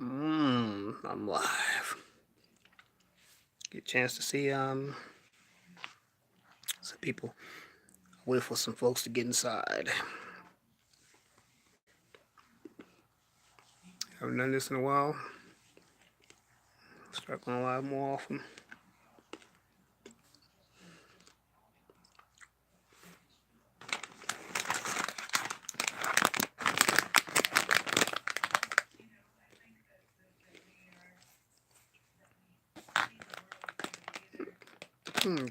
I'm live. Get a chance to see some people. Wait for some folks to get inside. Haven't done this in a while. Start going live more often.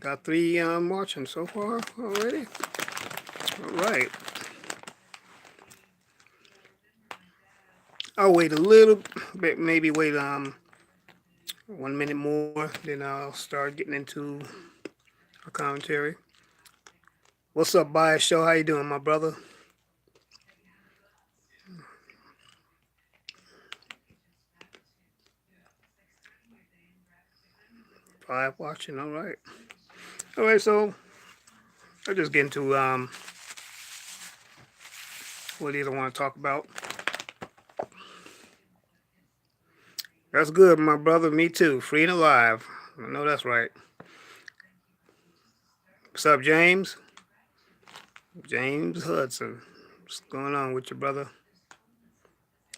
Got three watching so far already. All right. I'll wait a little bit, maybe wait 1 minute more, then I'll start getting into a commentary. What's up, Bias Show? How you doing, my brother? Five watching. All right. All right. So I'll just get into what it is I want to talk about. That's good, my brother. Me too. Free and alive. I know that's right. What's up, James? James Hudson. What's going on with you, brother?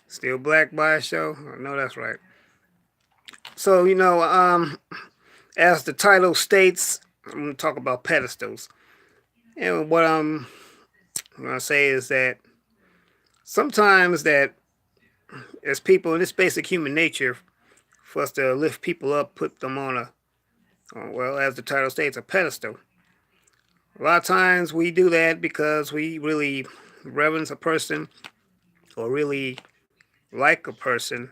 Still black by a show? I know that's right. So, as the title states, I'm going to talk about pedestals. And what I'm going to say is that sometimes that as people, in this basic human nature, for us to lift people up, put them on well, as the title states, a pedestal. A lot of times we do that because we really reverence a person or really like a person,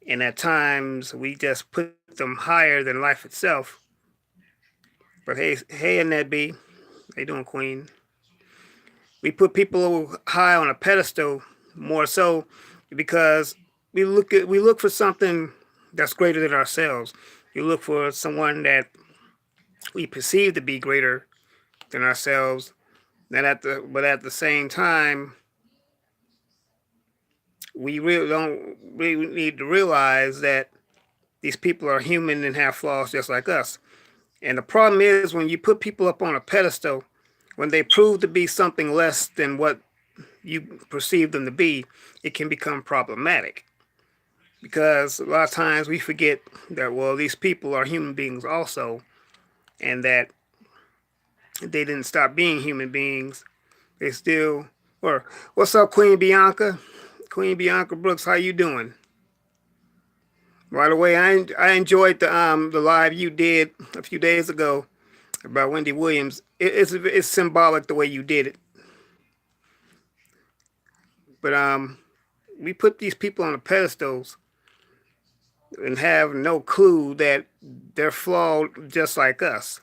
and at times we just put them higher than life itself. But hey, Annette B, how you doing, Queen? We put people high on a pedestal more so because we look for something that's greater than ourselves. You look for someone that we perceive to be greater than ourselves. But at the same time, we really don't really need to realize that these people are human and have flaws just like us. And the problem is when you put people up on a pedestal, when they prove to be something less than what you perceive them to be, it can become problematic. Because a lot of times we forget that, well, these people are human beings also, and that they didn't stop being human beings. They still, or what's up, Queen Bianca? Queen Bianca Brooks, how you doing? By the way, I enjoyed the live you did a few days ago about Wendy Williams. It's symbolic the way you did it. But we put these people on the pedestals and have no clue that they're flawed just like us.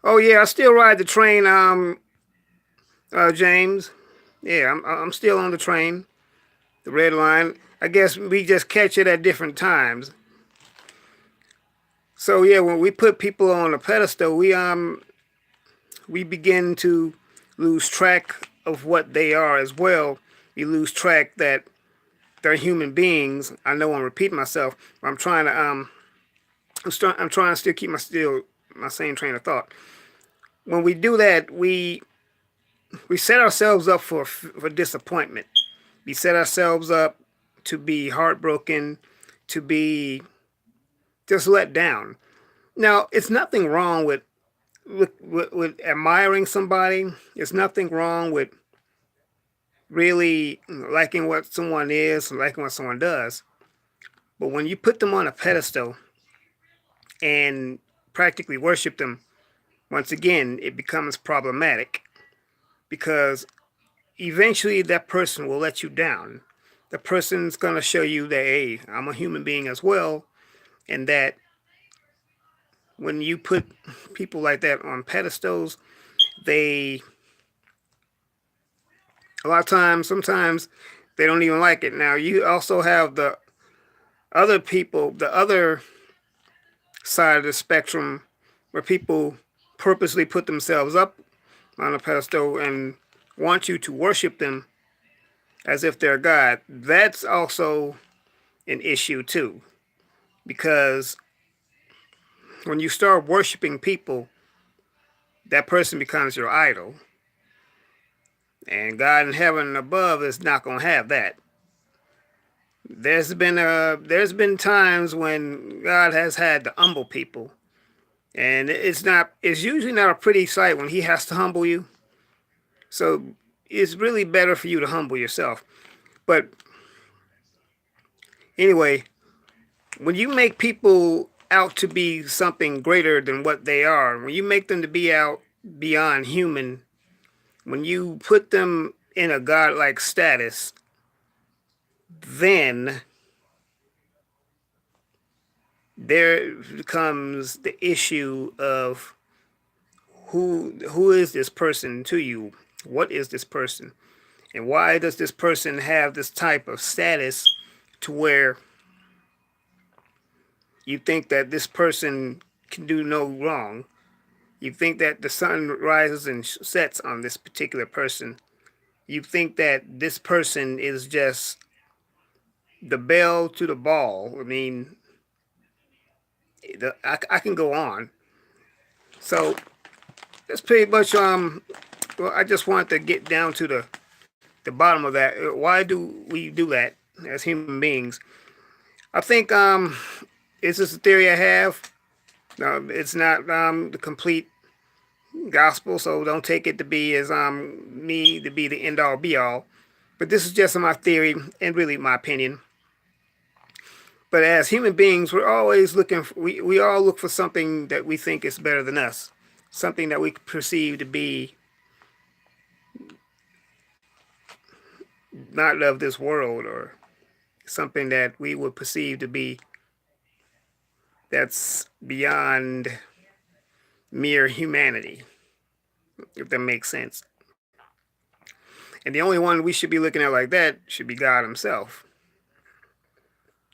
Oh yeah, I still ride the train, James. Yeah, I'm still on the train, the red line. I guess we just catch it at different times. So yeah, when we put people on a pedestal, we begin to lose track of what they are as well. We lose track that they're human beings. I know I'm repeating myself, but I'm trying to I'm trying to still keep my same train of thought. When we do that, we set ourselves up for disappointment. We set ourselves up to be heartbroken, to be just let down. Now, it's nothing wrong with admiring somebody. There's nothing wrong with really liking what someone is, liking what someone does. But when you put them on a pedestal and practically worship them, once again, it becomes problematic because eventually that person will let you down. The person's going to show you that, hey, I'm a human being as well, and that when you put people like that on pedestals, they a lot of times, sometimes they don't even like it. Now, you also have the other people, the other side of the spectrum, where people purposely put themselves up on a pedestal and want you to worship them as if they're God, that's also an issue too. Because when you start worshiping people, that person becomes your idol. And God in heaven and above is not going to have that. There's been times when God has had to humble people, and it's usually not a pretty sight when He has to humble you. So it's really better for you to humble yourself. But anyway, when you make people out to be something greater than what they are, when you make them to be out beyond human, when you put them in a godlike status, then there comes the issue of who is this person to you? What is this person? And why does this person have this type of status to where you think that this person can do no wrong? You think that the sun rises and sets on this particular person. You think that this person is just the bell to the ball. I mean, I can go on. So that's pretty much well, I just wanted to get down to the bottom of that. Why do we do that as human beings? I think it's just a theory I have. It's not the complete gospel, so don't take it to be as me to be the end all be all. But this is just my theory and really my opinion. But as human beings, we're always looking. We all look for something that we think is better than us, something that we perceive to be not of this world, or something that we would perceive to be that's beyond mere humanity, if that makes sense. And the only one we should be looking at like that should be God Himself.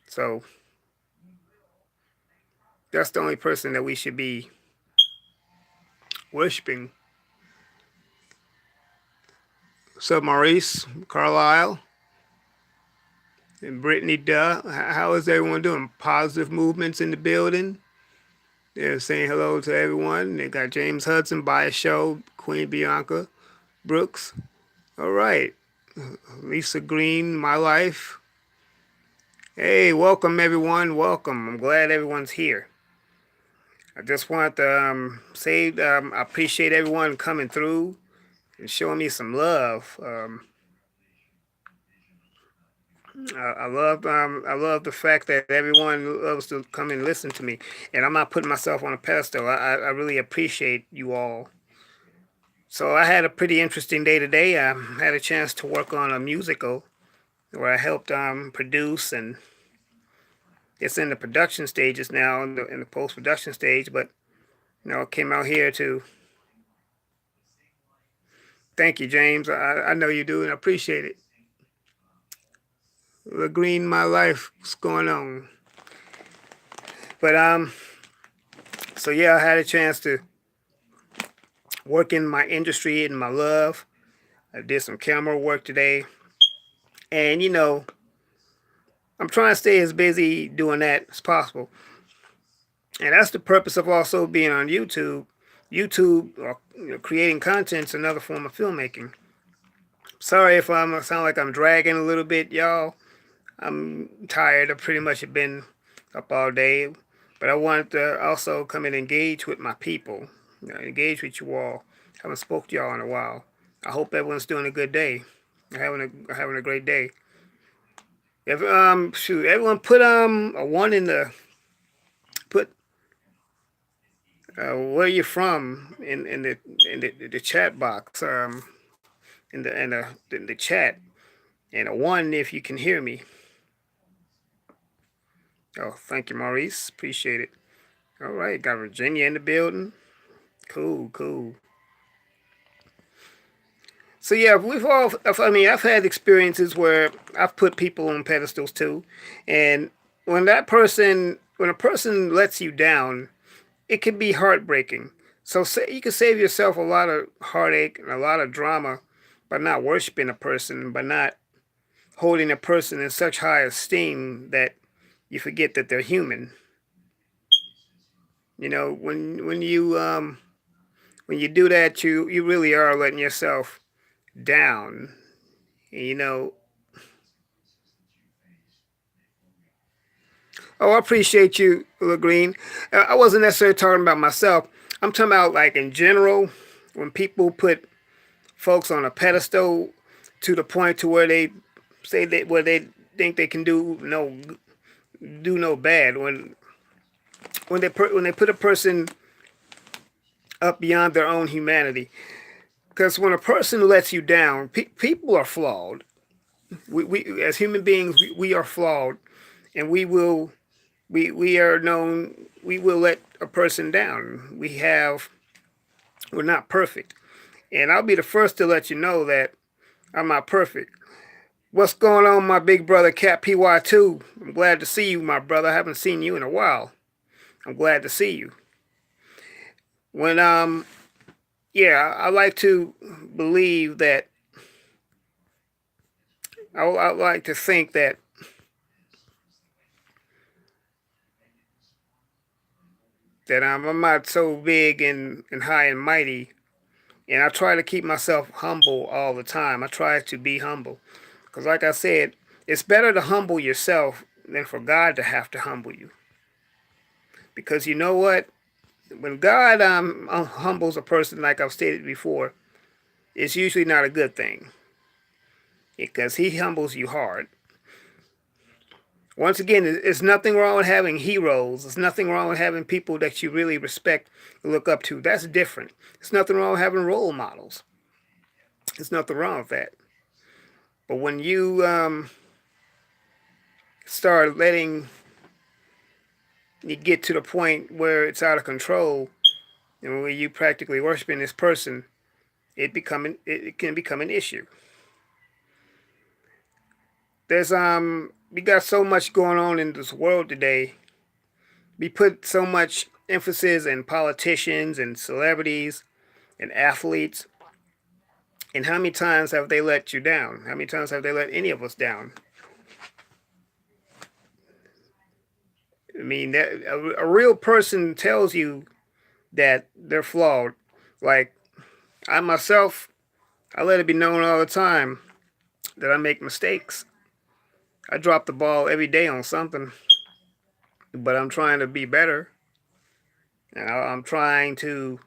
So that's the only person that we should be worshiping. What's up, Maurice, Carlisle, and Brittany Duh? How is everyone doing? Positive movements in the building. They're saying hello to everyone. They got James Hudson, Bias Show, Queen Bianca, Brooks. All right. Lisa Green, My Life. Hey, welcome everyone. Welcome. I'm glad everyone's here. I just want to say I appreciate everyone coming through and showing me some love. I love the fact that everyone loves to come and listen to me, and I'm not putting myself on a pedestal. I really appreciate you all. So I had a pretty interesting day today. I had a chance to work on a musical where I helped produce, and it's in the production stages now, in the post production stage. But I came out here to thank you, James. I know you do, and I appreciate it. The green, my life, what's going on? But so yeah, I had a chance to work in my industry and my love. I did some camera work today, and I'm trying to stay as busy doing that as possible. And that's the purpose of also being on YouTube. YouTube, or creating content, is another form of filmmaking. Sorry if I sound like I'm dragging a little bit, y'all. I'm tired. I pretty much have been up all day. But I want to also come and engage with my people. Engage with you all. I haven't spoke to y'all in a while. I hope everyone's doing a good day. Having a great day. If everyone put a one in the put where you're from in the chat box, in the chat, and a one if you can hear me. Oh, thank you, Maurice. Appreciate it. All right, got Virginia in the building. Cool, cool. So yeah, I've had experiences where I've put people on pedestals too, and when a person lets you down, it can be heartbreaking. So you can save yourself a lot of heartache and a lot of drama by not worshiping a person, by not holding a person in such high esteem that you forget that they're human. You know, when you do that, you really are letting yourself down. You know, oh, I appreciate you, Lagreen. I wasn't necessarily talking about myself. I'm talking about like in general, when people put folks on a pedestal to the point to where they say that where they think they can do no bad. When they put a person up beyond their own humanity. Because when a person lets you down, people are flawed. We as human beings, we are flawed, and we are known. We will let a person down. We're not perfect, and I'll be the first to let you know that I'm not perfect. What's going on, my big brother, Cat PY2? I'm glad to see you, my brother. I haven't seen you in a while. I'm glad to see you. When yeah, I like to believe that I like to think that I'm not so big and high and mighty, and I try to keep myself humble all the time. I try to be humble, because like I said, it's better to humble yourself than for God to have to humble you. Because you know what? When God humbles a person, like I've stated before, it's usually not a good thing because He humbles you hard. Once again, there's nothing wrong with having heroes. There's nothing wrong with having people that you really respect and look up to. That's different. There's nothing wrong with having role models. There's nothing wrong with that. But when you start letting it get to the point where it's out of control and where you practically worshiping this person, it can become an issue. There's we got so much going on in this world today. We put so much emphasis in politicians and celebrities and athletes. And how many times have they let you down? How many times have they let any of us down? I mean, a real person tells you that they're flawed. Like I myself, I let it be known all the time that I make mistakes. I drop the ball every day on something, but I'm trying to be better. And I'm trying to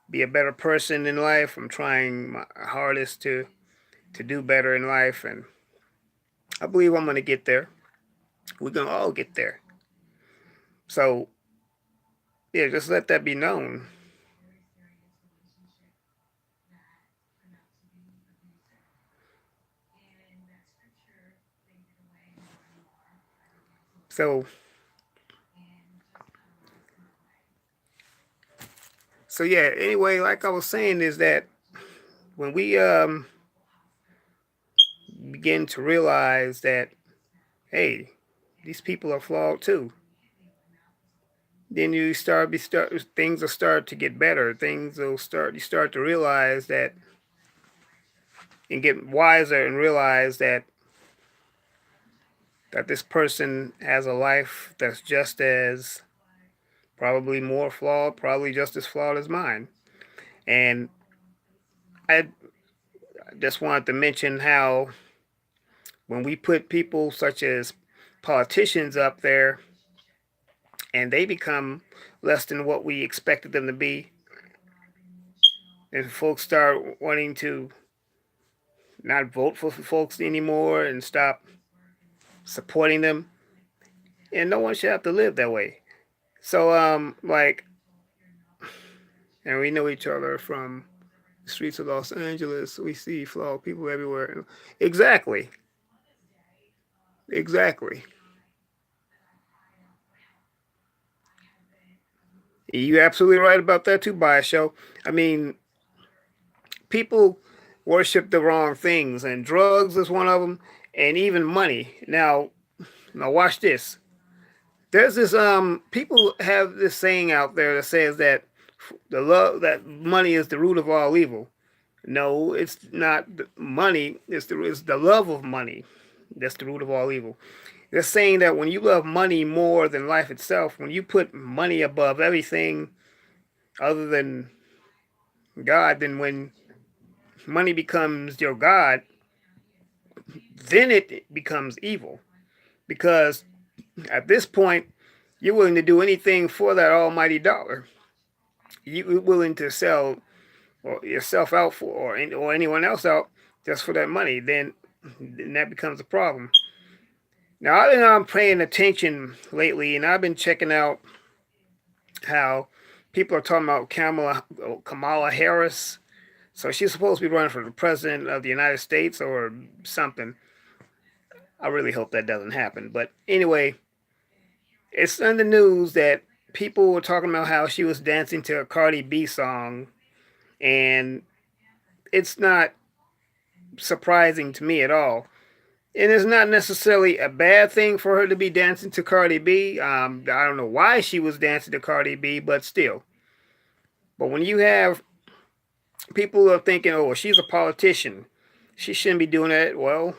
be a better person in life. I'm trying my hardest to do better in life, and I believe I'm gonna get there. We're gonna all get there. So yeah, just let that be known. So so yeah. Anyway, like I was saying, is that when we begin to realize that hey, these people are flawed too, then you start things will start to get better. Things will start you start to realize that and get wiser and realize that this person has a life that's just as probably more flawed, probably just as flawed as mine. And I just wanted to mention how when we put people such as politicians up there and they become less than what we expected them to be, and folks start wanting to not vote for folks anymore and stop supporting them, and no one should have to live that way. So like, and we know each other from the streets of Los Angeles. We see flawed people everywhere. Exactly, exactly. You're absolutely right about that too, Show. I mean, people worship the wrong things, and drugs is one of them, and even money. Now watch this. There's this people have this saying out there that says that the love that money is the root of all evil. No, it's not money. It's the love of money. That's the root of all evil. They're saying that when you love money more than life itself, when you put money above everything other than God, then when money becomes your God, then it becomes evil. Because at this point, you're willing to do anything for that almighty dollar. You're willing to sell or yourself out for, or anyone else out just for that money. Then that becomes a problem. Now, I'm paying attention lately, and I've been checking out how people are talking about Kamala Harris. So she's supposed to be running for the president of the United States or something. I really hope that doesn't happen. But anyway, it's in the news that people were talking about how she was dancing to a Cardi B song, and it's not surprising to me at all. And it's not necessarily a bad thing for her to be dancing to Cardi B. I don't know why she was dancing to Cardi B, but still. But when you have people who are thinking, oh, well, she's a politician, she shouldn't be doing that. Well,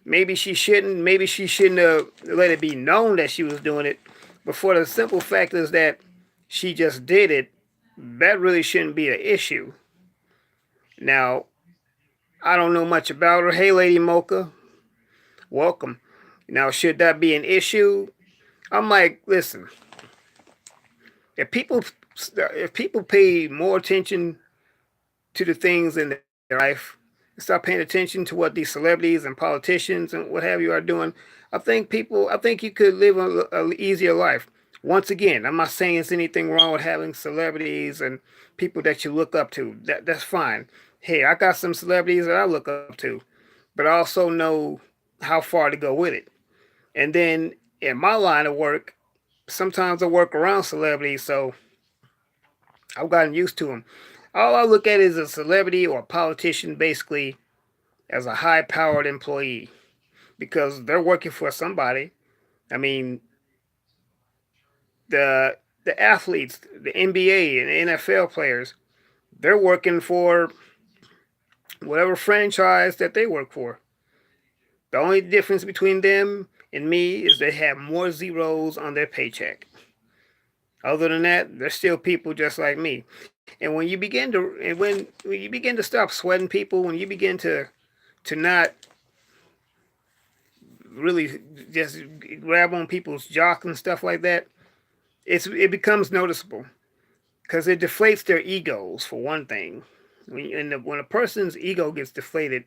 maybe she shouldn't. Maybe she shouldn't have let it be known that she was doing it. But for the simple fact is that she just did it, that really shouldn't be an issue. Now, I don't know much about her. Hey, Lady Mocha, welcome. Now, should that be an issue? I'm like, listen, if people if people pay more attention to the things in their life, stop paying attention to what these celebrities and politicians and what have you are doing, I think you could live a easier life. Once again, I'm not saying there's anything wrong with having celebrities and people that you look up to. That's fine. Hey, I got some celebrities that I look up to, but I also know how far to go with it. And then in my line of work, sometimes I work around celebrities, so I've gotten used to them. All I look at is a celebrity or a politician basically as a high powered employee because they're working for somebody. I mean, the athletes, the NBA and the NFL players, they're working for whatever franchise that they work for. The only difference between them and me is they have more zeros on their paycheck. Other than that, they're still people just like me. And when you begin to stop sweating people, when you begin to not really just grab on people's jocks and stuff like that, it becomes noticeable because it deflates their egos for one thing. When a person's ego gets deflated,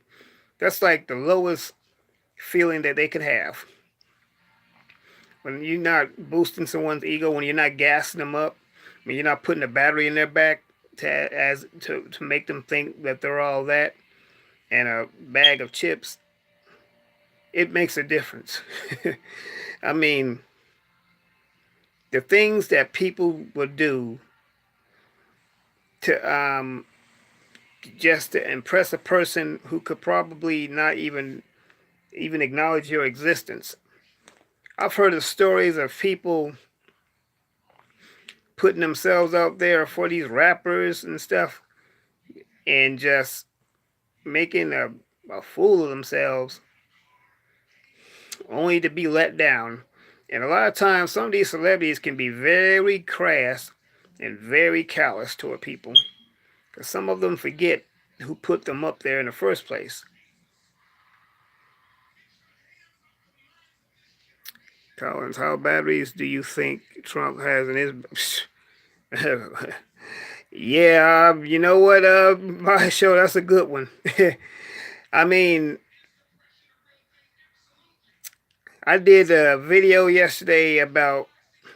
that's like the lowest feeling that they could have. When you're not boosting someone's ego, when you're not gassing them up, when you're not putting a battery in their back to make them think that they're all that and a bag of chips, it makes a difference. I mean, the things that people would do to just to impress a person who could probably not even acknowledge your existence. I've heard of stories of people putting themselves out there for these rappers and stuff and just making a fool of themselves only to be let down. And a lot of times, some of these celebrities can be very crass and very callous toward people. Because some of them forget who put them up there in the first place. Collins, how batteries do you think Trump has in his... Yeah, you know what, my show, that's a good one. I mean, I did a video yesterday about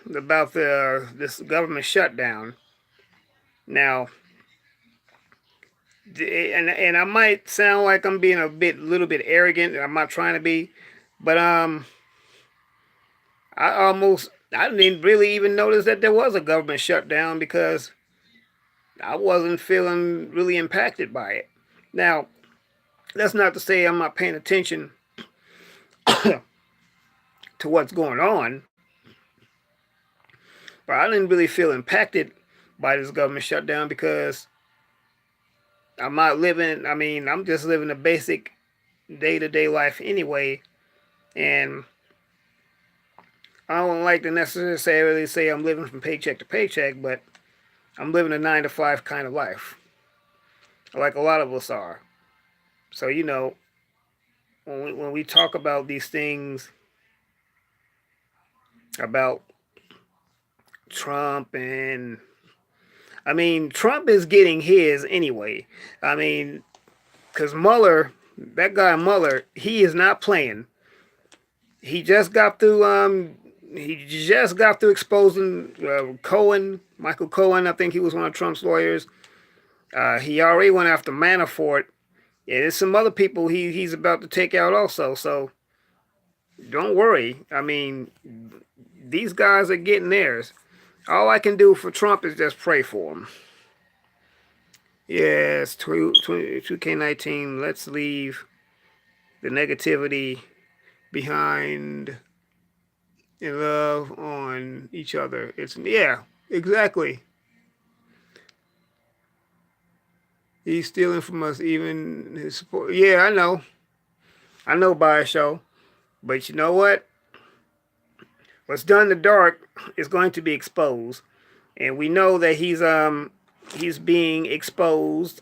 the this government shutdown. Now, and I might sound like I'm being little bit arrogant. I'm not trying to be, but I didn't really even notice that there was a government shutdown because I wasn't feeling really impacted by it. Now, that's not to say I'm not paying attention to what's going on, but I didn't really feel impacted by this government shutdown because I'm not living. I mean, I'm just living a basic day-to-day life anyway, and I don't like to necessarily say I'm living from paycheck to paycheck, but I'm living a 9 to 5 kind of life, like a lot of us are. So when we talk about these things about Trump, and I mean Trump is getting his anyway. I mean, because Mueller, that guy Mueller, he is not playing. He just got through exposing Michael Cohen. I think he was one of Trump's lawyers. He already went after Manafort. Yeah, there's some other people he's about to take out also. So don't worry. I mean, these guys are getting theirs. All I can do for Trump is just pray for him. Yes, 2K19. Let's leave the negativity behind and love on each other. It's yeah, exactly. He's stealing from us, even his support. Yeah, I know, by a show. But you know what? What's done in the dark is going to be exposed, and we know that he's being exposed.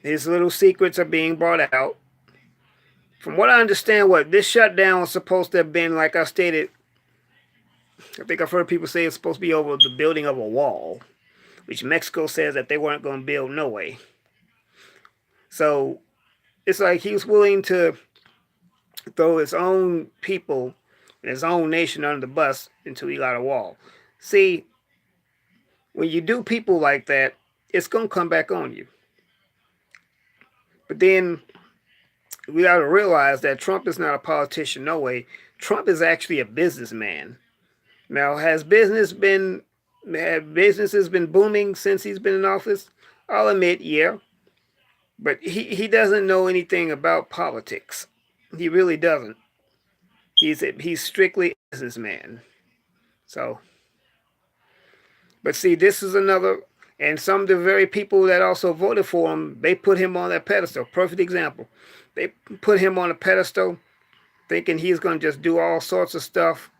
His little secrets are being brought out. From what I understand, what this shutdown was supposed to have been, like I stated, I think I've heard people say it's supposed to be over the building of a wall, which Mexico says that they weren't going to build no way. So it's like he was willing to throw his own people and his own nation under the bus until he got a wall. See, when you do people like that, it's going to come back on you. But then we got to realize that Trump is not a politician, no way. Trump is actually a businessman. Now, have businesses been booming since he's been in office? I'll admit, yeah. But he doesn't know anything about politics. He really doesn't. He's strictly a businessman. So, but see, this is another, and some of the very people that also voted for him, they put him on that pedestal. Perfect example. They put him on a pedestal, thinking he's going to just do all sorts of stuff,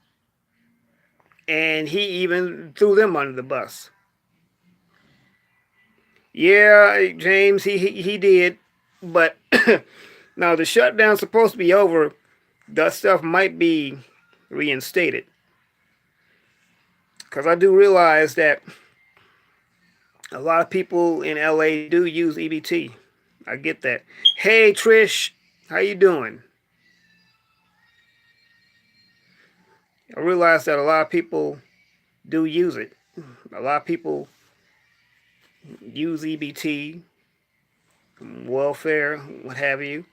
and he even threw them under the bus. Yeah, James, he did, but now the shutdown's supposed to be over. That stuff might be reinstated, because I do realize that a lot of people in LA do use EBT. I get that. Hey Trish, how you doing? I realize that a lot of people do use it. A lot of people use EBT, welfare, what have you.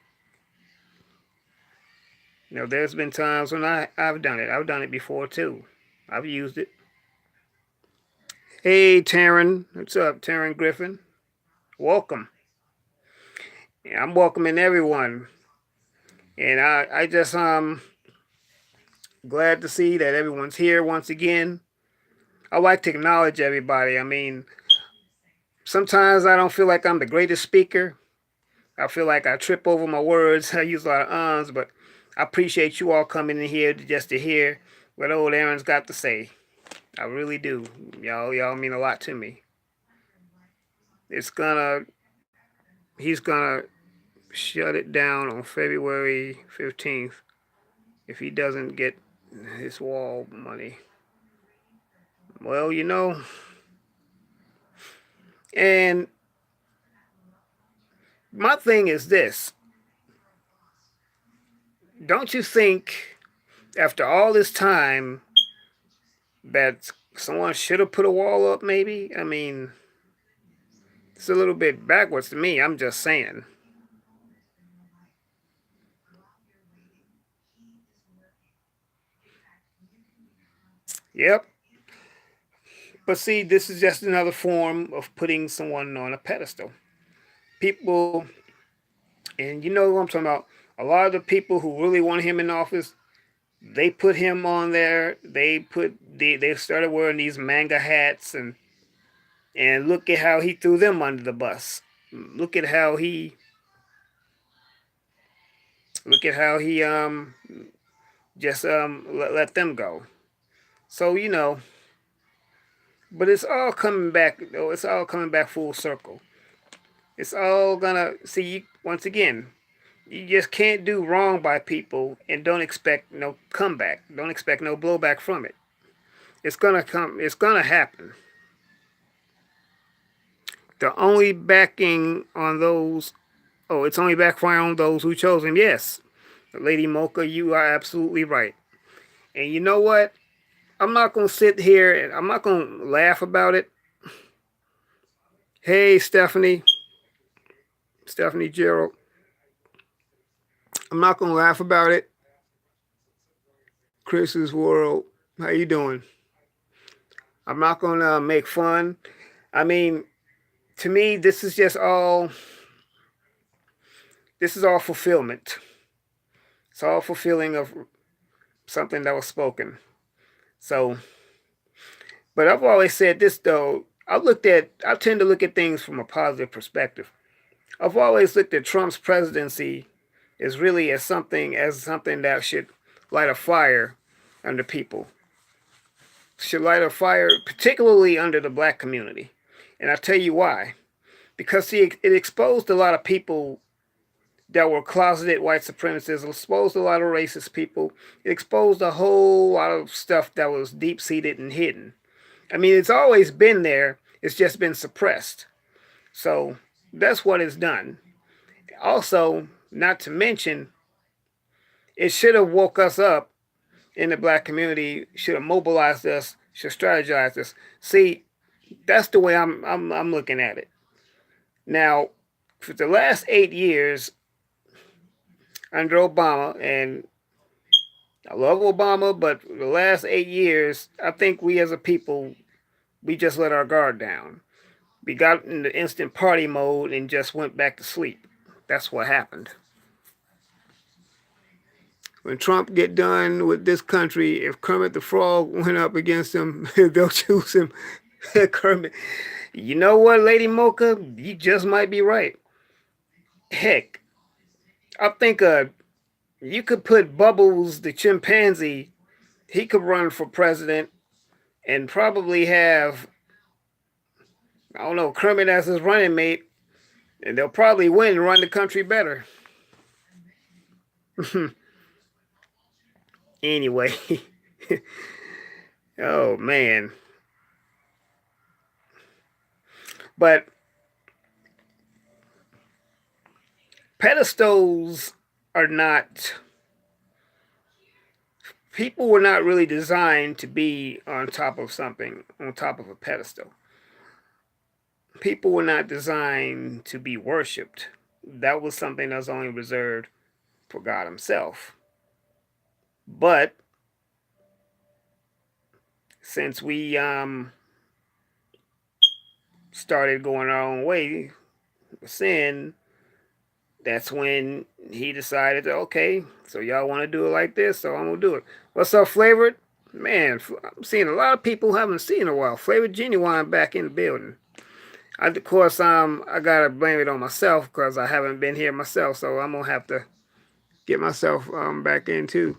There's been times when I've done it. I've done it before too. I've used it. Hey Taryn, what's up, Taryn Griffin? Welcome. Yeah, I'm welcoming everyone, and I just glad to see that everyone's here once again. I like to acknowledge everybody. I mean, sometimes I don't feel like I'm the greatest speaker. I feel like I trip over my words. I use a lot of ums, but I appreciate you all coming in here just to hear what old Aaron's got to say. I really do. Y'all mean a lot to me. It's gonna, he's gonna shut it down on February 15th if he doesn't get his wall money. Well, and my thing is this. Don't you think after all this time that someone should have put a wall up maybe? I mean, it's a little bit backwards to me. I'm just saying. Yep. But see, this is just another form of putting someone on a pedestal. People, and you know what I'm talking about, a lot of the people who really want him in office, they put him on there. They started wearing these manga hats, and look at how he threw them under the bus. Look at how he Look at how he just let them go. So but it's all coming back. Though it's all coming back full circle. It's all gonna see once again. You just can't do wrong by people and don't expect no comeback. Don't expect no blowback from it. It's gonna come. It's gonna happen. The only backing on those. Oh, it's only backfire on those who chose him. Yes, Lady Mocha, you are absolutely right. And you know what? I'm not gonna sit here and I'm not gonna laugh about it. Hey, Stephanie Gerald. I'm not gonna laugh about it. Chris's world. How you doing? I'm not gonna make fun. I mean, to me, this is all fulfillment. It's all fulfilling of something that was spoken. So, but I've always said this though. I tend to look at things from a positive perspective. I've always looked at Trump's presidency as really as something that should light a fire under people. Should light a fire, particularly under the black community. And I'll tell you why. Because see, it exposed a lot of people that were closeted white supremacists. It exposed a lot of racist people. It exposed a whole lot of stuff that was deep seated and hidden. I mean, it's always been there. It's just been suppressed. So that's what it's done. Also, not to mention, it should have woke us up in the black community. Should have mobilized us. Should have strategized us. See, that's the way I'm looking at it. Now, for the last 8 years under Obama, and I love Obama, but for the last 8 years, I think we as a people, we just let our guard down. We got in the instant party mode and just went back to sleep. That's what happened. When Trump get done with this country, if Kermit the Frog went up against him, they'll choose him. Kermit. You know what, Lady Mocha? You just might be right. Heck, I think you could put Bubbles the chimpanzee. He could run for president and probably have, I don't know, Kermit as his running mate, and they'll probably win and run the country better. Anyway, oh man. But pedestals are not, people were not really designed to be on top of something, on top of a pedestal. People were not designed to be worshipped. That was something that was only reserved for God Himself. But since we started going our own way, sin, that's when he decided, okay, so y'all want to do it like this, so I'm gonna do it. What's up, Flavored? Man, I'm seeing a lot of people who haven't seen in a while. Flavored Genuine back in the building. Of course, I gotta blame it on myself because I haven't been here myself, so I'm gonna have to get myself back in too.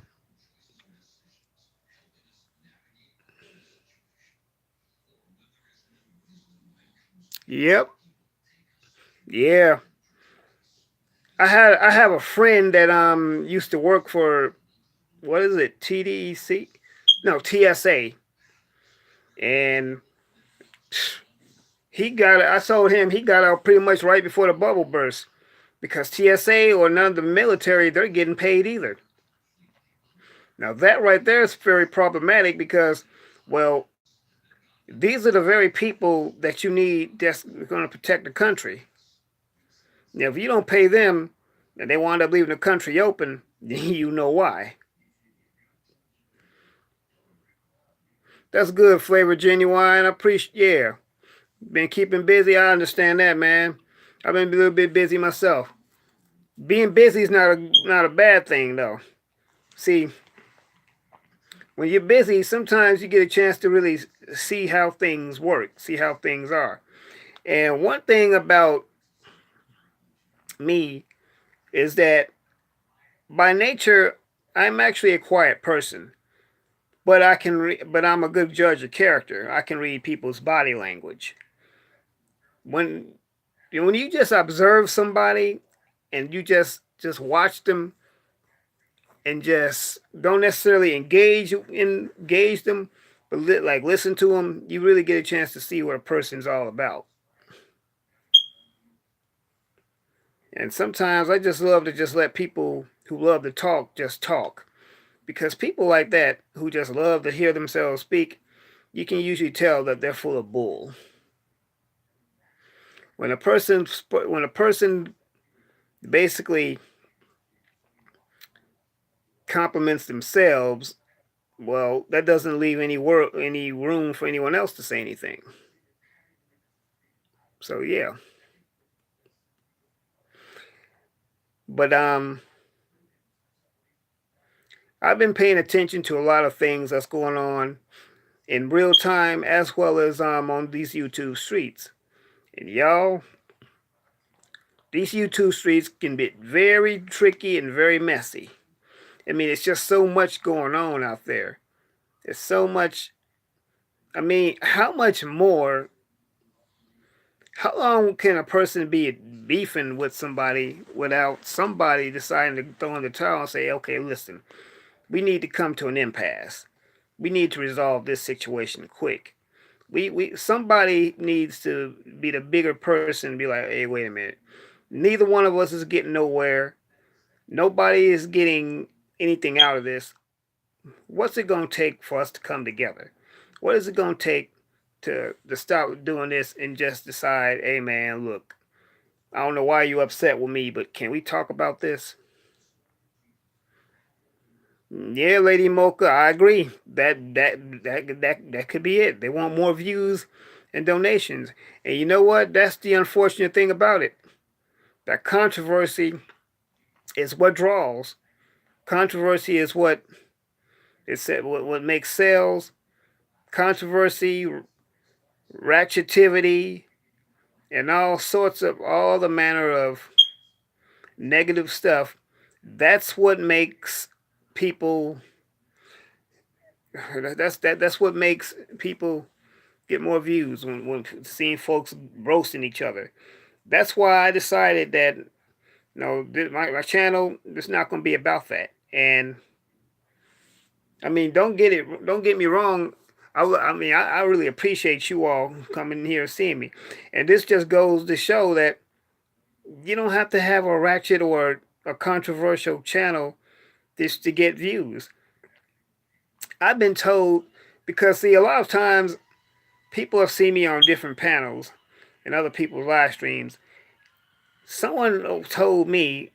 Yep. Yeah. I have a friend that used to work for, what is it, TDEC? No, TSA. And he got I told him he got out pretty much right before the bubble burst because TSA or none of the military, they're getting paid either. Now that right there is very problematic because, well, these are the very people that you need that's going to protect the country. Now, if you don't pay them and they wind up leaving the country open, you know why. That's good, Flavor Genuine. I appreciate, yeah. Been keeping busy. I understand that, man. I've been a little bit busy myself. Being busy is not a bad thing, though. See, when you're busy, sometimes you get a chance to really see how things work, see how things are. And one thing about me is that by nature, I'm actually a quiet person, but but I'm a good judge of character. I can read people's body language. When when you just observe somebody and you just watch them and just don't necessarily engage them, but like listen to them, you really get a chance to see what a person's all about. And sometimes I just love to just let people who love to talk just talk, because people like that who just love to hear themselves speak, you can usually tell that they're full of bull. When a person basically compliments themselves, well, that doesn't leave any room for anyone else to say anything. So yeah, but I've been paying attention to a lot of things that's going on in real time as well as on these YouTube streets. And y'all, these YouTube streets can be very tricky and very messy. I mean, it's just so much going on out there. It's so much. I mean, how much more? How long can a person be beefing with somebody without somebody deciding to throw in the towel and say, okay, listen, we need to come to an impasse. We need to resolve this situation quick. We somebody needs to be the bigger person and be like, hey, wait a minute. Neither one of us is getting nowhere. Nobody is getting anything out of this. What's it going to take for us to come together? What is it going to take to stop doing this and just decide, hey man, look, I don't know why you upset with me, but can we talk about this? Yeah, Lady Mocha, I agree. That could be it. They want more views and donations. And you know what? That's the unfortunate thing about it. That controversy is what draws. Controversy is what it said. What makes sales. Controversy, ratchetivity, and all the manner of negative stuff. That's what makes people. That's what makes people get more views when seeing folks roasting each other. That's why I decided that my channel is not going to be about that. And I mean, don't get me wrong. I really appreciate you all coming here and seeing me. And this just goes to show that you don't have to have a ratchet or a controversial channel just to get views. I've been told, because see, a lot of times people have seen me on different panels and other people's live streams. Someone told me,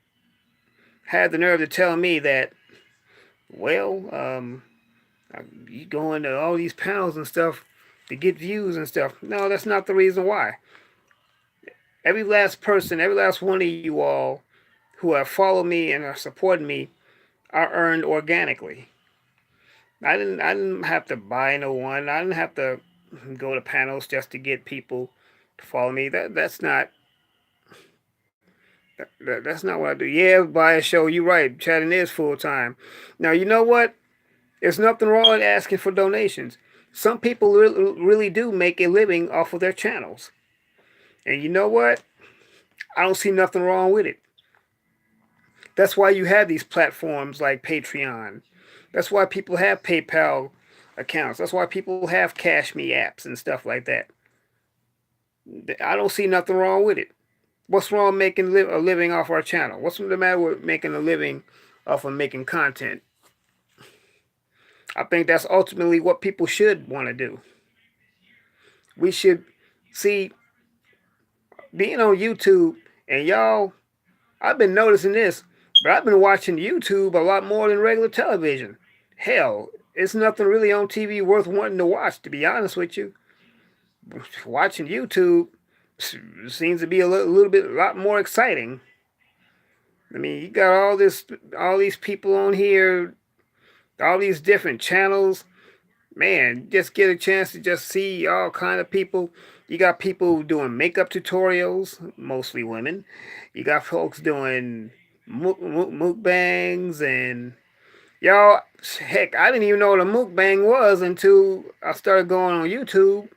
had the nerve to tell me that, well, you go into all these panels and stuff to get views and stuff. No, that's not the reason why. Every last person, every last one of you all who have followed me and are supporting me are earned organically. I didn't have to buy no one. I didn't have to go to panels just to get people to follow me. That's not what I do. Yeah, buy a show. You're right. Chatting is full time. Now you know what? There's nothing wrong with asking for donations. Some people really do make a living off of their channels, and you know what? I don't see nothing wrong with it. That's why you have these platforms like Patreon. That's why people have PayPal accounts. That's why people have Cash Me apps and stuff like that. I don't see nothing wrong with it. What's wrong with making a living off our channel? What's the matter with making a living off of making content? I think that's ultimately what people should want to do. We should see being on YouTube, and y'all, I've been noticing this, but I've been watching YouTube a lot more than regular television. Hell, it's nothing really on TV worth wanting to watch, to be honest with you. Watching YouTube seems to be a lot more exciting. I mean, you got all these people on here, all these different channels. Man, just get a chance to just see all kind of people. You got people doing makeup tutorials, mostly women. You got folks doing mukbangs and y'all. Heck, I didn't even know what a mukbang was until I started going on YouTube.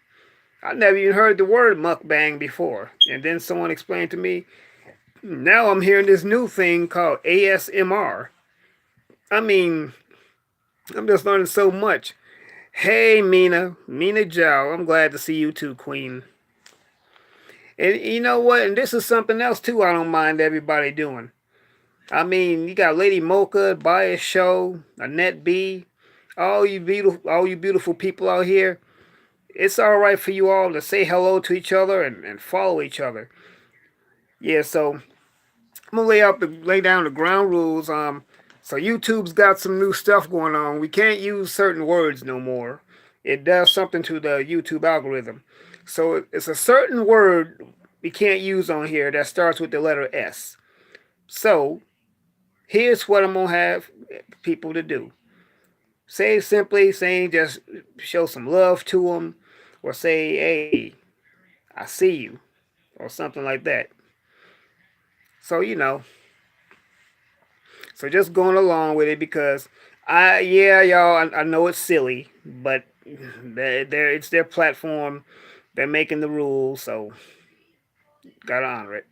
I never even heard the word mukbang before, and then someone explained to me. Now I'm hearing this new thing called ASMR. I mean, I'm just learning so much. Hey, Mina Jow, I'm glad to see you too, Queen. And you know what? And this is something else too. I don't mind everybody doing. I mean, you got Lady Mocha, Bias Show, Annette B, all you beautiful people out here. It's all right for you all to say hello to each other and follow each other. Yeah, so I'm gonna lay down the ground rules. So YouTube's got some new stuff going on. We can't use certain words no more. It does something to the YouTube algorithm. So it's a certain word we can't use on here that starts with the letter S. So here's what I'm gonna have people to do. Say simply, saying just show some love to them, or say, "Hey, I see you," or something like that. So so just going along with it because yeah, y'all, I know it's silly, but it's their platform. They're making the rules, so gotta honor it.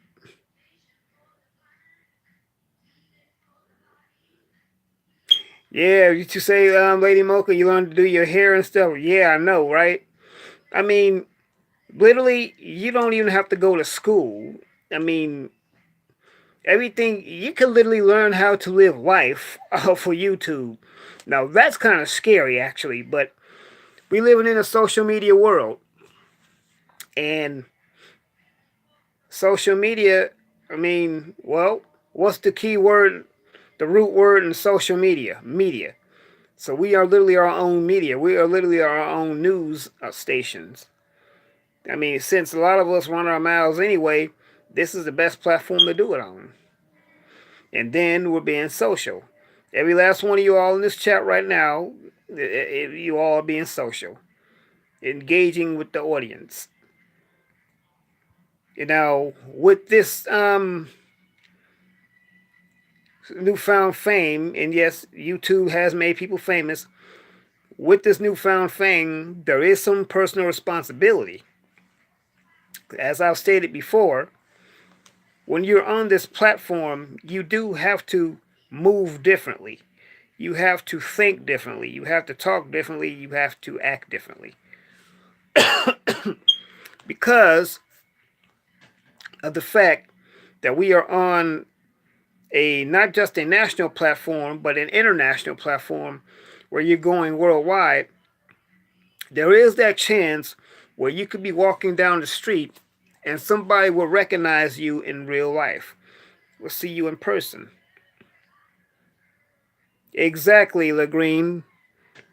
Yeah, you say, Lady Mocha, you learned to do your hair and stuff. Yeah, I know, right? I mean, literally, you don't even have to go to school. I mean, everything you can literally learn how to live life off of YouTube. Now that's kind of scary, actually, but we living in a social media world, and social media. I mean, well, what's the key word? The root word in social media, media. So we are literally our own media. We are literally our own news stations. I mean, since a lot of us run our mouths anyway, this is the best platform to do it on. And then we're being social. Every last one of you all in this chat right now, you all are being social, engaging with the audience. With this newfound fame, and yes, YouTube has made people famous. With this newfound fame, there is some personal responsibility. As I've stated before, when you're on this platform, you do have to move differently. You have to think differently. You have to talk differently. You have to act differently. Because of the fact that we are on a not just a national platform, but an international platform where you're going worldwide, there is that chance where you could be walking down the street and somebody will recognize you in real life, will see you in person. Exactly, Lagreen.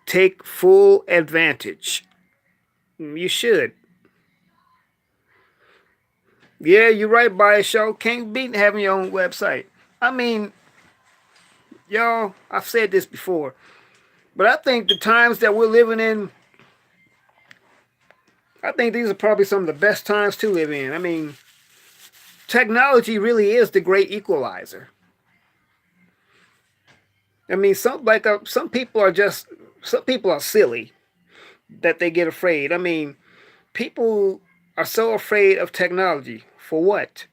Take full advantage. You should. Yeah, you're right, Bias Show. Can't beat having your own website. I mean, y'all, I've said this before, but I think the times that we're living in, I think these are probably some of the best times to live in. I mean, technology really is the great equalizer. I mean, some people are silly that they get afraid. I mean, people are so afraid of technology. For what?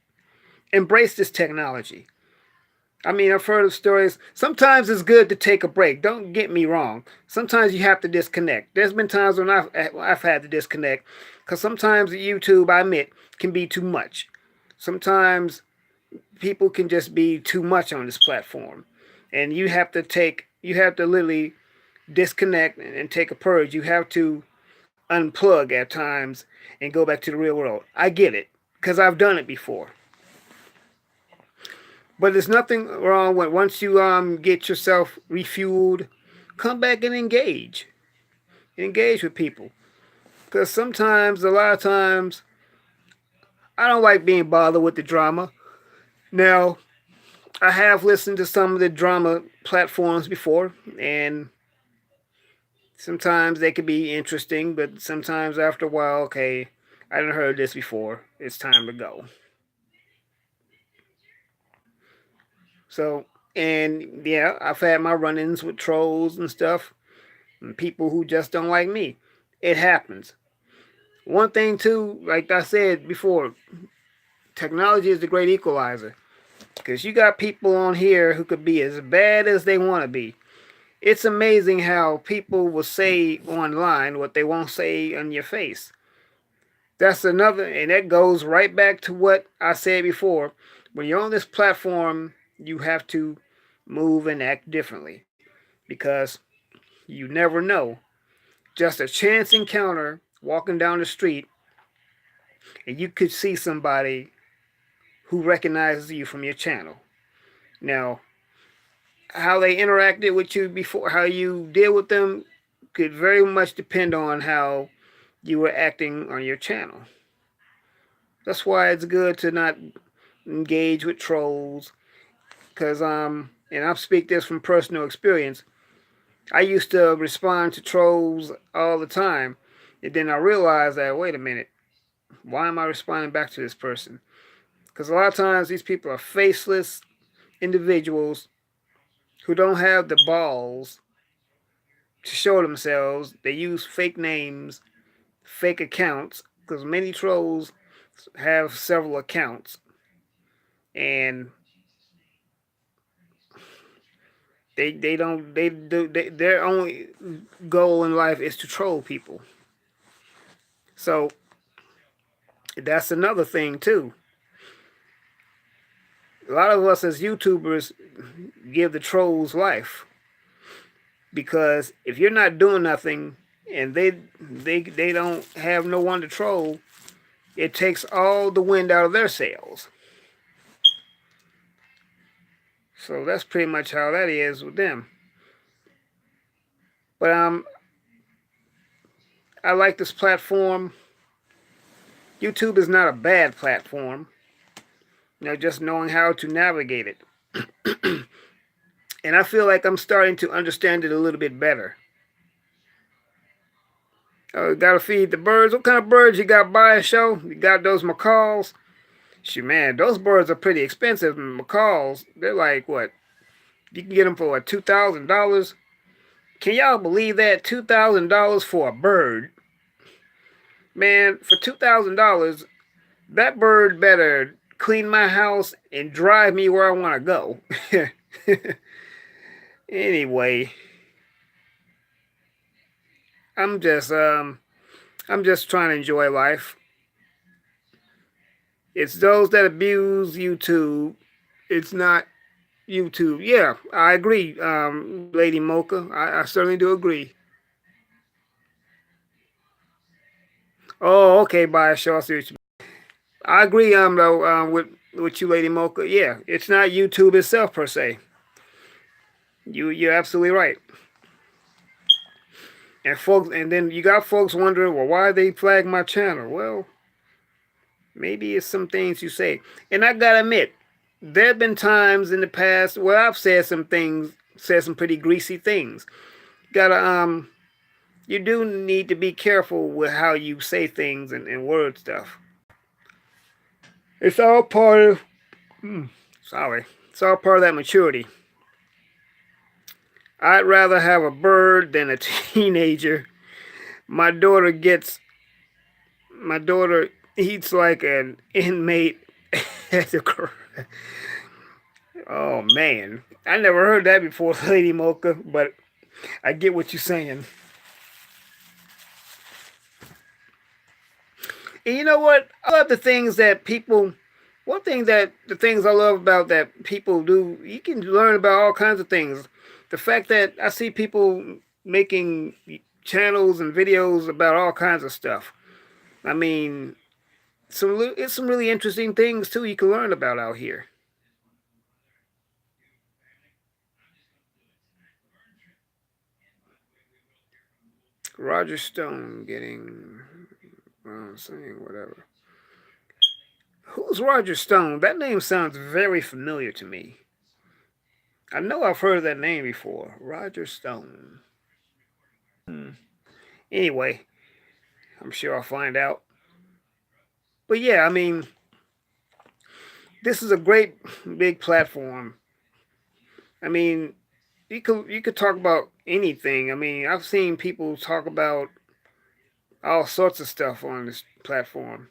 Embrace this technology. I mean, I've heard of stories. Sometimes it's good to take a break. Don't get me wrong. Sometimes you have to disconnect. There's been times when I've had to disconnect because sometimes YouTube, I admit, can be too much. Sometimes people can just be too much on this platform, and you have to literally disconnect and take a purge. You have to unplug at times and go back to the real world. I get it because I've done it before. But there's nothing wrong with once you get yourself refueled, come back and engage with people. Because sometimes, a lot of times, I don't like being bothered with the drama. Now, I have listened to some of the drama platforms before, and sometimes they could be interesting, but sometimes after a while, okay, I didn't heard this before. It's time to go. So, and yeah, I've had my run-ins with trolls and stuff, and people who just don't like me. It happens. One thing too, like I said before, technology is the great equalizer. Because you got people on here who could be as bad as they want to be. It's amazing how people will say online what they won't say in your face. That's another, and that goes right back to what I said before. When you're on this platform, you have to move and act differently because you never know. Just a chance encounter walking down the street, and you could see somebody who recognizes you from your channel. Now, how they interacted with you before, how you deal with them, could very much depend on how you were acting on your channel. That's why it's good to not engage with trolls, because and I speak this from personal experience. I used to respond to trolls all the time, and then I realized that, wait a minute, why am I responding back to this person? Because a lot of times these people are faceless individuals who don't have the balls to show themselves. They use fake names, fake accounts, because many trolls have several accounts, and they don't they do they, their only goal in life is to troll people. So that's another thing too. A lot of us as YouTubers give the trolls life because if you're not doing nothing and they don't have no one to troll, it takes all the wind out of their sails. So that's pretty much how that is with them. But I like this platform. YouTube is not a bad platform. Just knowing how to navigate it. And I feel like I'm starting to understand it a little bit better. Gotta feed the birds. What kind of birds you got by a show? You got those macaws? Shoot, man, those birds are pretty expensive. Macaws, they're like what? You can get them for what, $2,000? Can y'all believe that? $2,000 for a bird? Man, for $2,000, that bird better clean my house and drive me where I want to go. Anyway, I'm just I'm just trying to enjoy life. It's those that abuse YouTube. It's not YouTube. Yeah, I agree, Lady Mocha. I certainly do agree. Oh, okay, Bioshock. I see what you mean. I agree, though, with you, Lady Mocha. Yeah, it's not YouTube itself per se. You're absolutely right. And folks, and then you got folks wondering, well, why they flag my channel? Well, maybe it's some things you say. And I gotta admit, there have been times in the past where I've said some things, said some pretty greasy things. Gotta you do need to be careful with how you say things and word stuff. It's all part of sorry. It's all part of that maturity. I'd rather have a bird than a teenager. My daughter gets my daughter eats like an inmate at the oh man. I never heard that before, Lady Mocha, but I get what you're saying. And you know what? I love the things that people. One thing that the things I love about that people do, you can learn about all kinds of things. The fact that I see people making channels and videos about all kinds of stuff. I mean, it's some really interesting things too you can learn about out here. Roger Stone getting, saying whatever. Who's Roger Stone? That name sounds very familiar to me. I know I've heard that name before. Roger Stone. Hmm. Anyway, I'm sure I'll find out. But yeah, I mean, this is a great big platform. I mean, you could talk about anything. I mean, I've seen people talk about all sorts of stuff on this platform.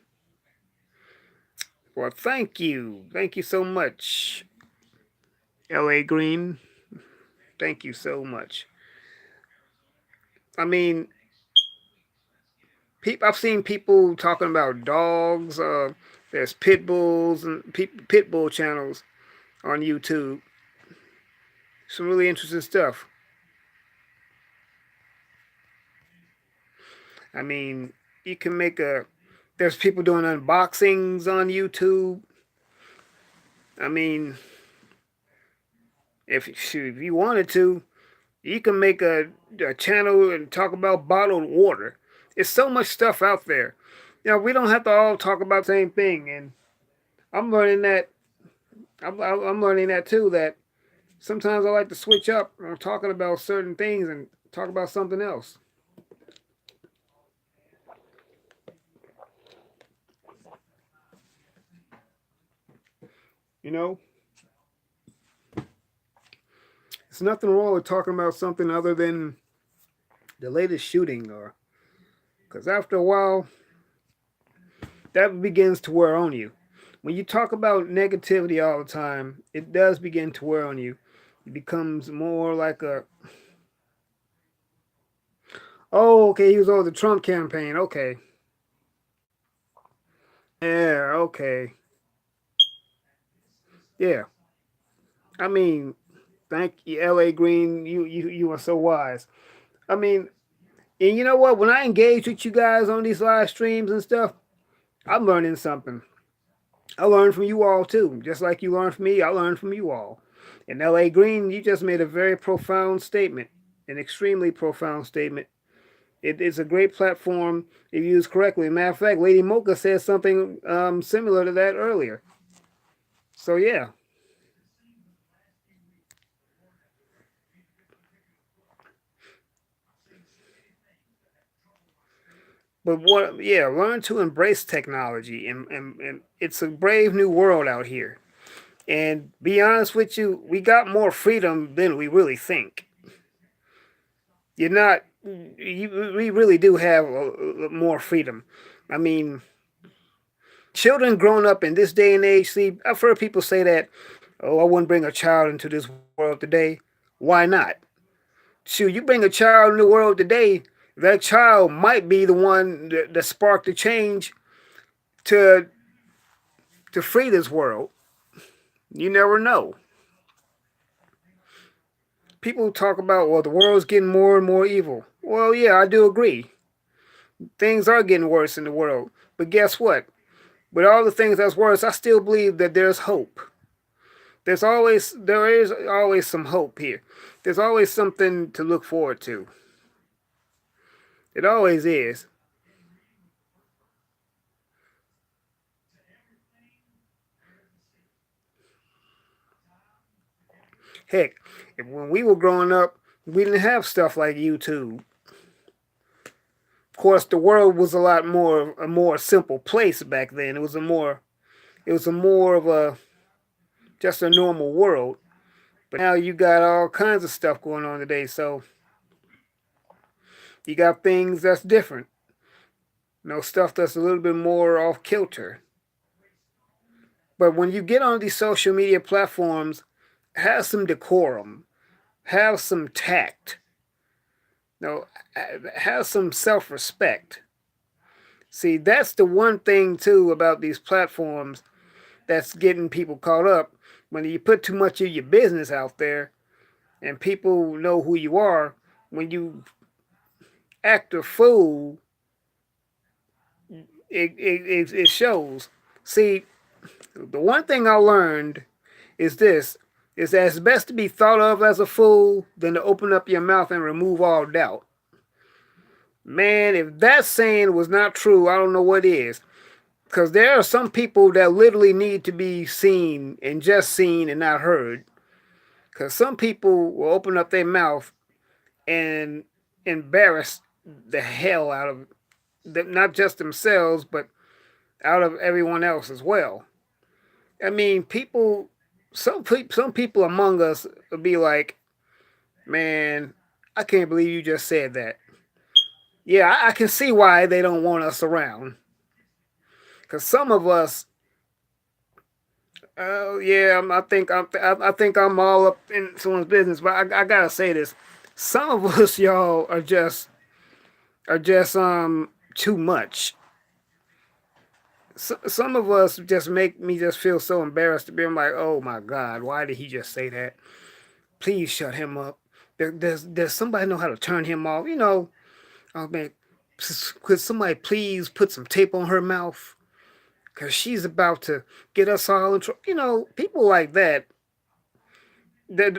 Well, thank you so much, L.A. Green. Thank you so much. I mean, I've seen people talking about dogs. There's pit bulls and pit bull channels on YouTube. Some really interesting stuff. I mean, you can make a. There's people doing unboxings on YouTube. I mean, if you wanted to, you can make a channel and talk about bottled water. There's so much stuff out there. We don't have to all talk about the same thing. And I'm learning that. I'm learning that too. That sometimes I like to switch up on talking about certain things and talk about something else. You know, it's nothing wrong with talking about something other than the latest shooting, or because after a while, that begins to wear on you. When you talk about negativity all the time, it does begin to wear on you. It becomes more like a, oh, okay, he was over the Trump campaign. Okay. Yeah, okay. Yeah. I mean, thank you, L.A. Green. You are so wise. I mean, and you know what? When I engage with you guys on these live streams and stuff, I'm learning something. I learned from you all too. Just like you learned from me, I learned from you all. And L.A. Green, you just made a very profound statement, an extremely profound statement. It is a great platform if used correctly. Matter of fact, Lady Mocha said something similar to that earlier. So yeah, but what? Yeah, learn to embrace technology, and it's a brave new world out here. And be honest with you, we got more freedom than we really think. You're not. We really do have more freedom. I mean, children growing up in this day and age. See, I've heard people say that, oh, I wouldn't bring a child into this world today. Why not? Shoot, you bring a child in the world today, that child might be the one that sparked the change to to free this world. You never know. People talk about, well, the world's getting more and more evil. Well, yeah, I do agree. Things are getting worse in the world. But guess what? With all the things that's worse, I still believe that there's hope. There is always some hope here. There's always something to look forward to. It always is. Heck, when we were growing up, we didn't have stuff like YouTube. Of course, the world was a more simple place back then. It was a more of a just a normal world. But now you got all kinds of stuff going on today. So you got things that's different. Stuff that's a little bit more off kilter. But when you get on these social media platforms, have some decorum, have some tact, you know, have some self respect. See, that's the one thing too about these platforms that's getting people caught up. When you put too much of your business out there and people know who you are, when you act a fool, it shows. See, the one thing I learned is this is that it's best to be thought of as a fool than to open up your mouth and remove all doubt. Man, if that saying was not true, I don't know what is. Because there are some people that literally need to be seen and just seen and not heard. Because some people will open up their mouth and embarrass the hell out of them, not just themselves, but out of everyone else as well. I mean, people some people among us will be like, man, I can't believe you just said that. Yeah, I can see why they don't want us around. Cause some of us, yeah, I think I'm all up in someone's business. But I gotta say this: some of us, y'all, are just too much. Some of us just make me just feel so embarrassed to be. I'm like, oh my God, why did he just say that? Please shut him up. Does somebody know how to turn him off? You know, oh man, could somebody please put some tape on her mouth? Because she's about to get us all in trouble. You know, people like that,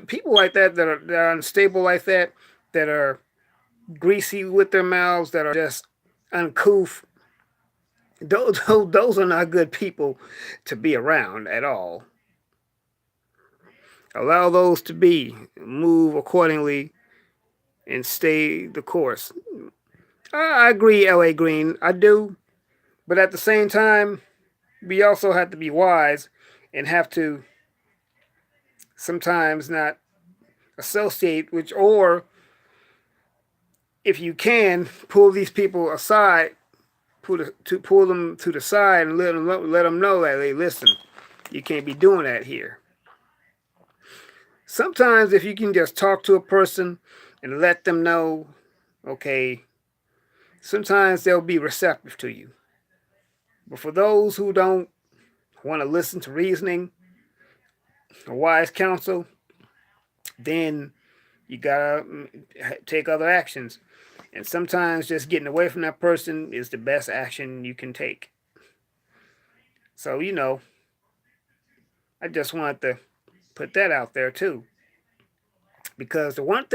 people like that are unstable like that are greasy with their mouths, that are just uncouth. Those are not good people to be around at all. Allow those to be, move accordingly, and stay the course. I agree, LA Green. I do. But at the same time, we also have to be wise and have to sometimes not associate with, or if you can, pull these people aside, pull them to the side and let them know that, hey, listen, you can't be doing that here. Sometimes if you can just talk to a person and let them know, okay, sometimes they'll be receptive to you. But for those who don't want to listen to reasoning or wise counsel, then you gotta take other actions. And sometimes just getting away from that person is the best action you can take. So, you know, I just wanted to put that out there too. Because the one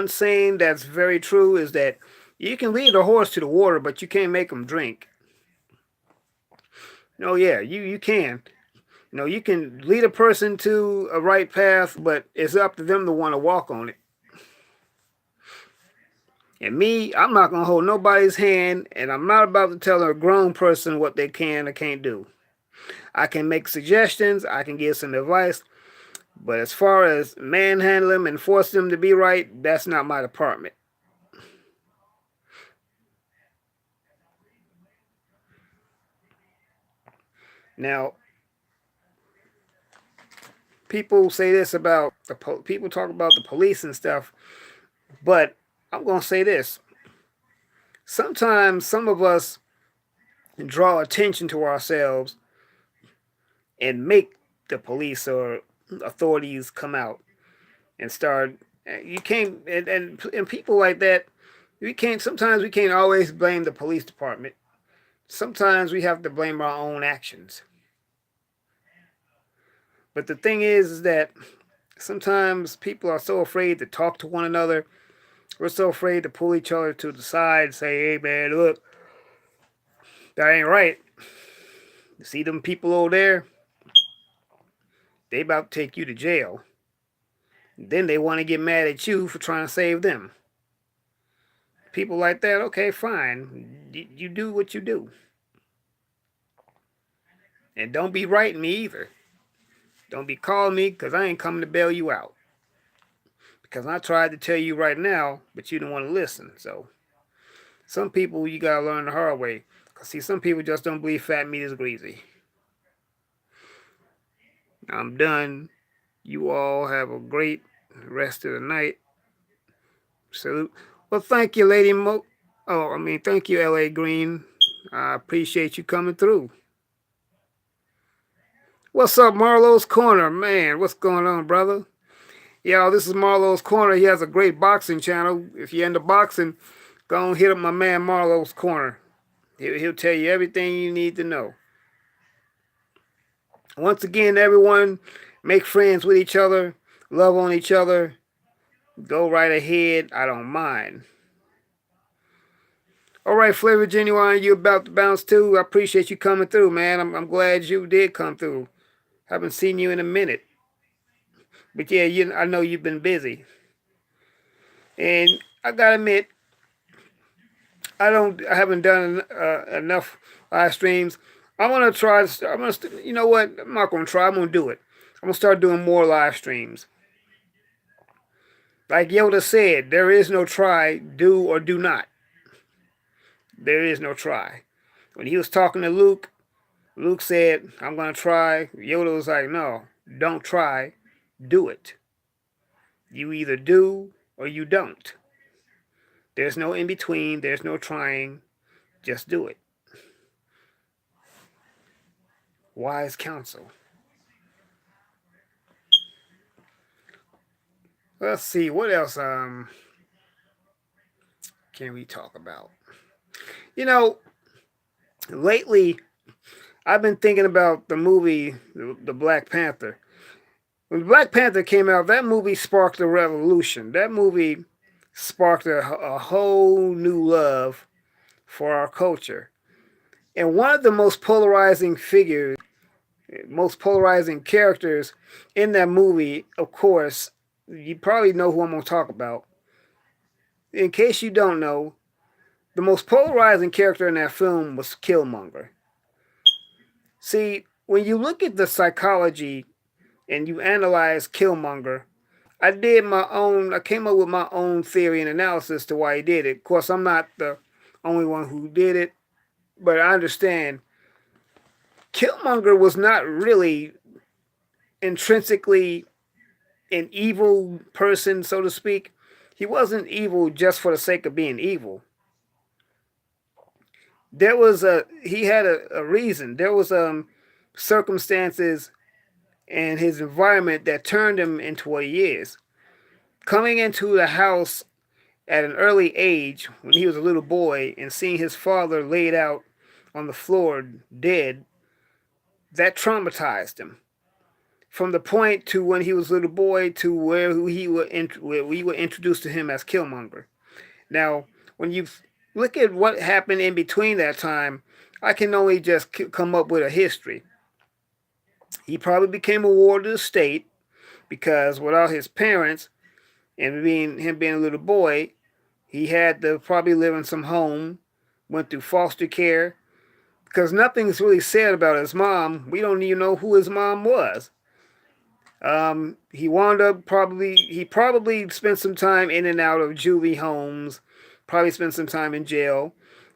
saying that's very true is that you can lead a horse to the water, but you can't make him drink. No, yeah, you can. You know, you can lead a person to a right path, but it's up to them to want to walk on it. And me, I'm not going to hold nobody's hand, and I'm not about to tell a grown person what they can or can't do. I can make suggestions, I can give some advice, but as far as manhandle them and force them to be right, that's not my department. Now, people say this about people talk about the police and stuff, but I'm going to say this. Sometimes some of us draw attention to ourselves and make the police or authorities come out and start. You can't, and people like that. We can't. Sometimes we can't always blame the police department. Sometimes we have to blame our own actions. But the thing is that sometimes people are so afraid to talk to one another. We're so afraid to pull each other to the side and say, "Hey, man, look, that ain't right. You see them people over there? They about to take you to jail." Then they want to get mad at you for trying to save them. People like that, okay, fine. You do what you do. And don't be writing me either. Don't be calling me because I ain't coming to bail you out. Because I tried to tell you right now, but you didn't want to listen. So some people you gotta learn the hard way. Cause see, some people just don't believe fat meat is greasy. I'm done. You all have a great rest of the night. Salute. Well, thank you, Lady Mo. Oh, I mean, thank you, L.A. Green. I appreciate you coming through. What's up, Marlowe's Corner? Man, what's going on, brother? Yo, this is Marlowe's Corner. He has a great boxing channel. If you're into boxing, go and hit up my man Marlowe's Corner. He'll tell you everything you need to know. Once again, everyone, make friends with each other, love on each other. Go right ahead. I don't mind. All right, Flavor Genuine, you about to bounce too. I appreciate you coming through, man. I'm glad you did come through. Haven't seen you in a minute. But yeah, I know you've been busy. And I gotta admit, I haven't done enough live streams. I'm gonna try. You know what? I'm not gonna try. I'm gonna do it. I'm gonna start doing more live streams. Like Yoda said, there is no try, do or do not. There is no try. When he was talking to Luke, Luke said, I'm gonna try. Yoda was like, no, don't try, do it. You either do or you don't. There's no in between. There's no trying. Just do it. Wise counsel. Let's see what else can we talk about. You know, lately I've been thinking about the movie the Black Panther. When Black Panther came out, that movie sparked a revolution. That movie sparked a whole new love for our culture. And one of the most polarizing figures, most polarizing characters in that movie, of course, you probably know who I'm going to talk about. In case you don't know, the most polarizing character in that film was Killmonger. See, when you look at the psychology and you analyze Killmonger, I came up with my own theory and analysis to why he did it. Of course, I'm not the only one who did it, but I understand Killmonger was not really intrinsically an evil person, so to speak. He wasn't evil just for the sake of being evil. He had a reason. There was circumstances and his environment that turned him into what he is. Coming into the house at an early age, when he was a little boy, and seeing his father laid out on the floor dead, that traumatized him. From the point to when he was a little boy to where we were introduced to him as Killmonger. Now, when you look at what happened in between that time, I can only just come up with a history. He probably became a ward of the state because without his parents and being a little boy, he had to probably live in some home, went through foster care, because nothing's really said about his mom. We don't even know who his mom was. He probably spent some time in and out of juvie homes, probably spent some time in jail.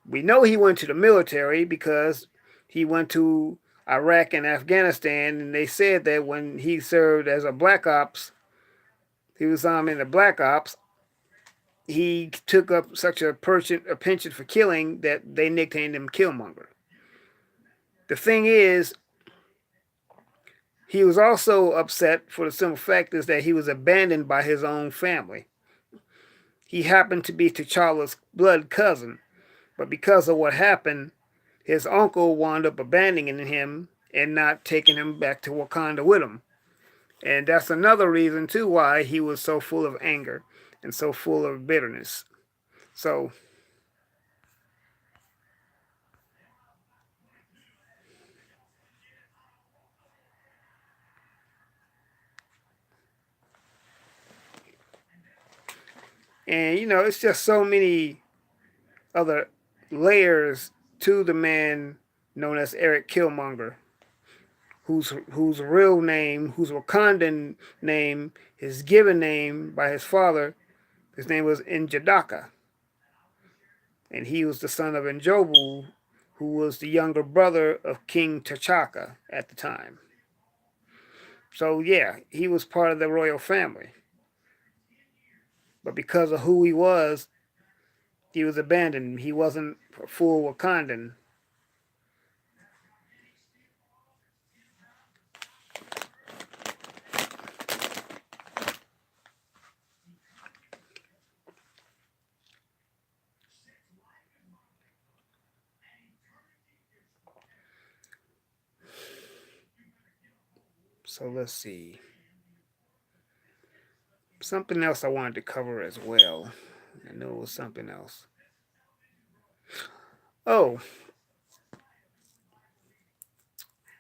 We know he went to the military because he went to Iraq and Afghanistan, and they said that when he served as a black ops, he was in the black ops. He took up such a penchant for killing that they nicknamed him Killmonger. The thing is, he was also upset for the simple fact is that he was abandoned by his own family. He happened to be T'Challa's blood cousin, but because of what happened, his uncle wound up abandoning him and not taking him back to Wakanda with him. And that's another reason, too, why he was so full of anger and so full of bitterness. So, and it's just so many other layers to the man known as Eric Killmonger, whose real name, whose Wakandan name, his given name by his father, his name was Njadaka. And he was the son of Njobu, who was the younger brother of King T'Chaka at the time. So yeah, he was part of the royal family. But because of who he was abandoned. He wasn't a full Wakandan. So let's see. Something else I wanted to cover as well. I know it was something else. Oh,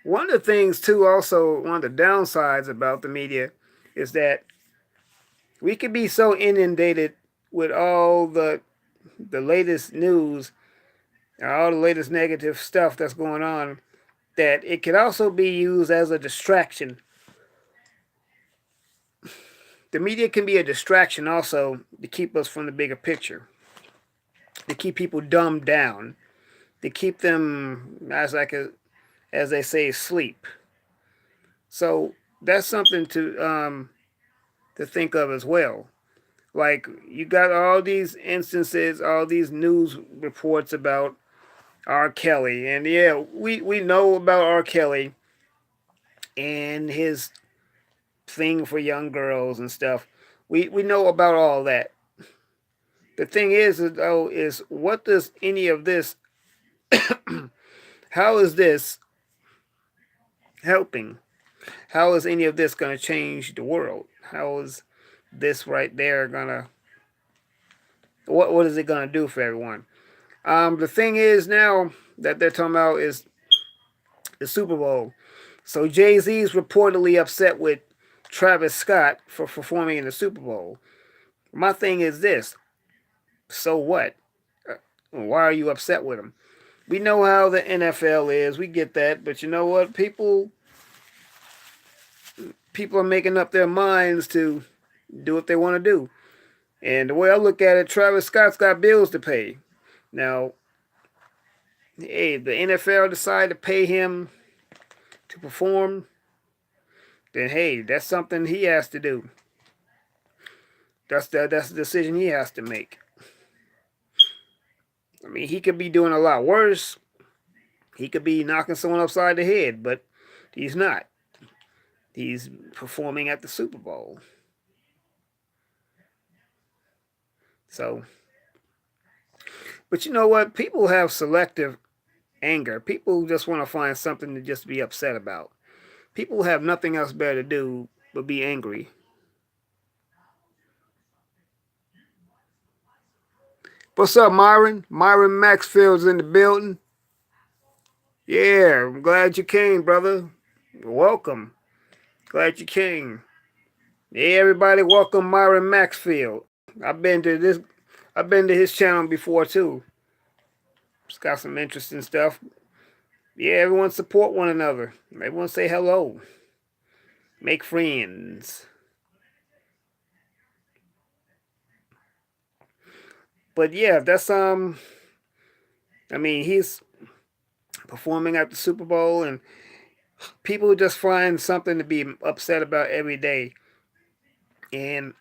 one of the things too, also one of the downsides about the media is that we could be so inundated with all the latest news, all the latest negative stuff that's going on, that it can also be used as a distraction. The media can be a distraction also to keep us from the bigger picture, to keep people dumbed down, to keep them as they say, asleep. So that's something to think of as well. Like you got all these instances, all these news reports about R. Kelly, and yeah, we know about R. Kelly and his thing for young girls and stuff. We know about all that. The thing is though is what does any of this how is this helping? How is any of this going to change the world? How is this right there gonna what is it gonna do for everyone? The thing is now that they're talking about is the Super Bowl. So Jay-Z is reportedly upset with Travis Scott for performing in the Super Bowl. My thing is this: so what? Why are you upset with him? We know how the NFL is. We get that, but you know what? People are making up their minds to do what they want to do. And the way I look at it, Travis Scott's got bills to pay. Now, hey, the NFL decided to pay him to perform, then hey, that's something he has to do. That's the decision he has to make. I mean, he could be doing a lot worse. He could be knocking someone upside the head, but he's not. He's performing at the Super Bowl. So, but you know what? People have selective anger. People just want to find something to just be upset about. People have nothing else better to do but be angry. What's up, Myron? Myron Maxfield's in the building. Yeah, I'm glad you came, brother. Welcome. Glad you came. Hey, everybody, welcome Myron Maxfield. I've been to this. I've been to his channel before too. It's got some interesting stuff. Yeah, everyone support one another. Everyone say hello. Make friends. But yeah, that's I mean, he's performing at the Super Bowl, and people just find something to be upset about every day. And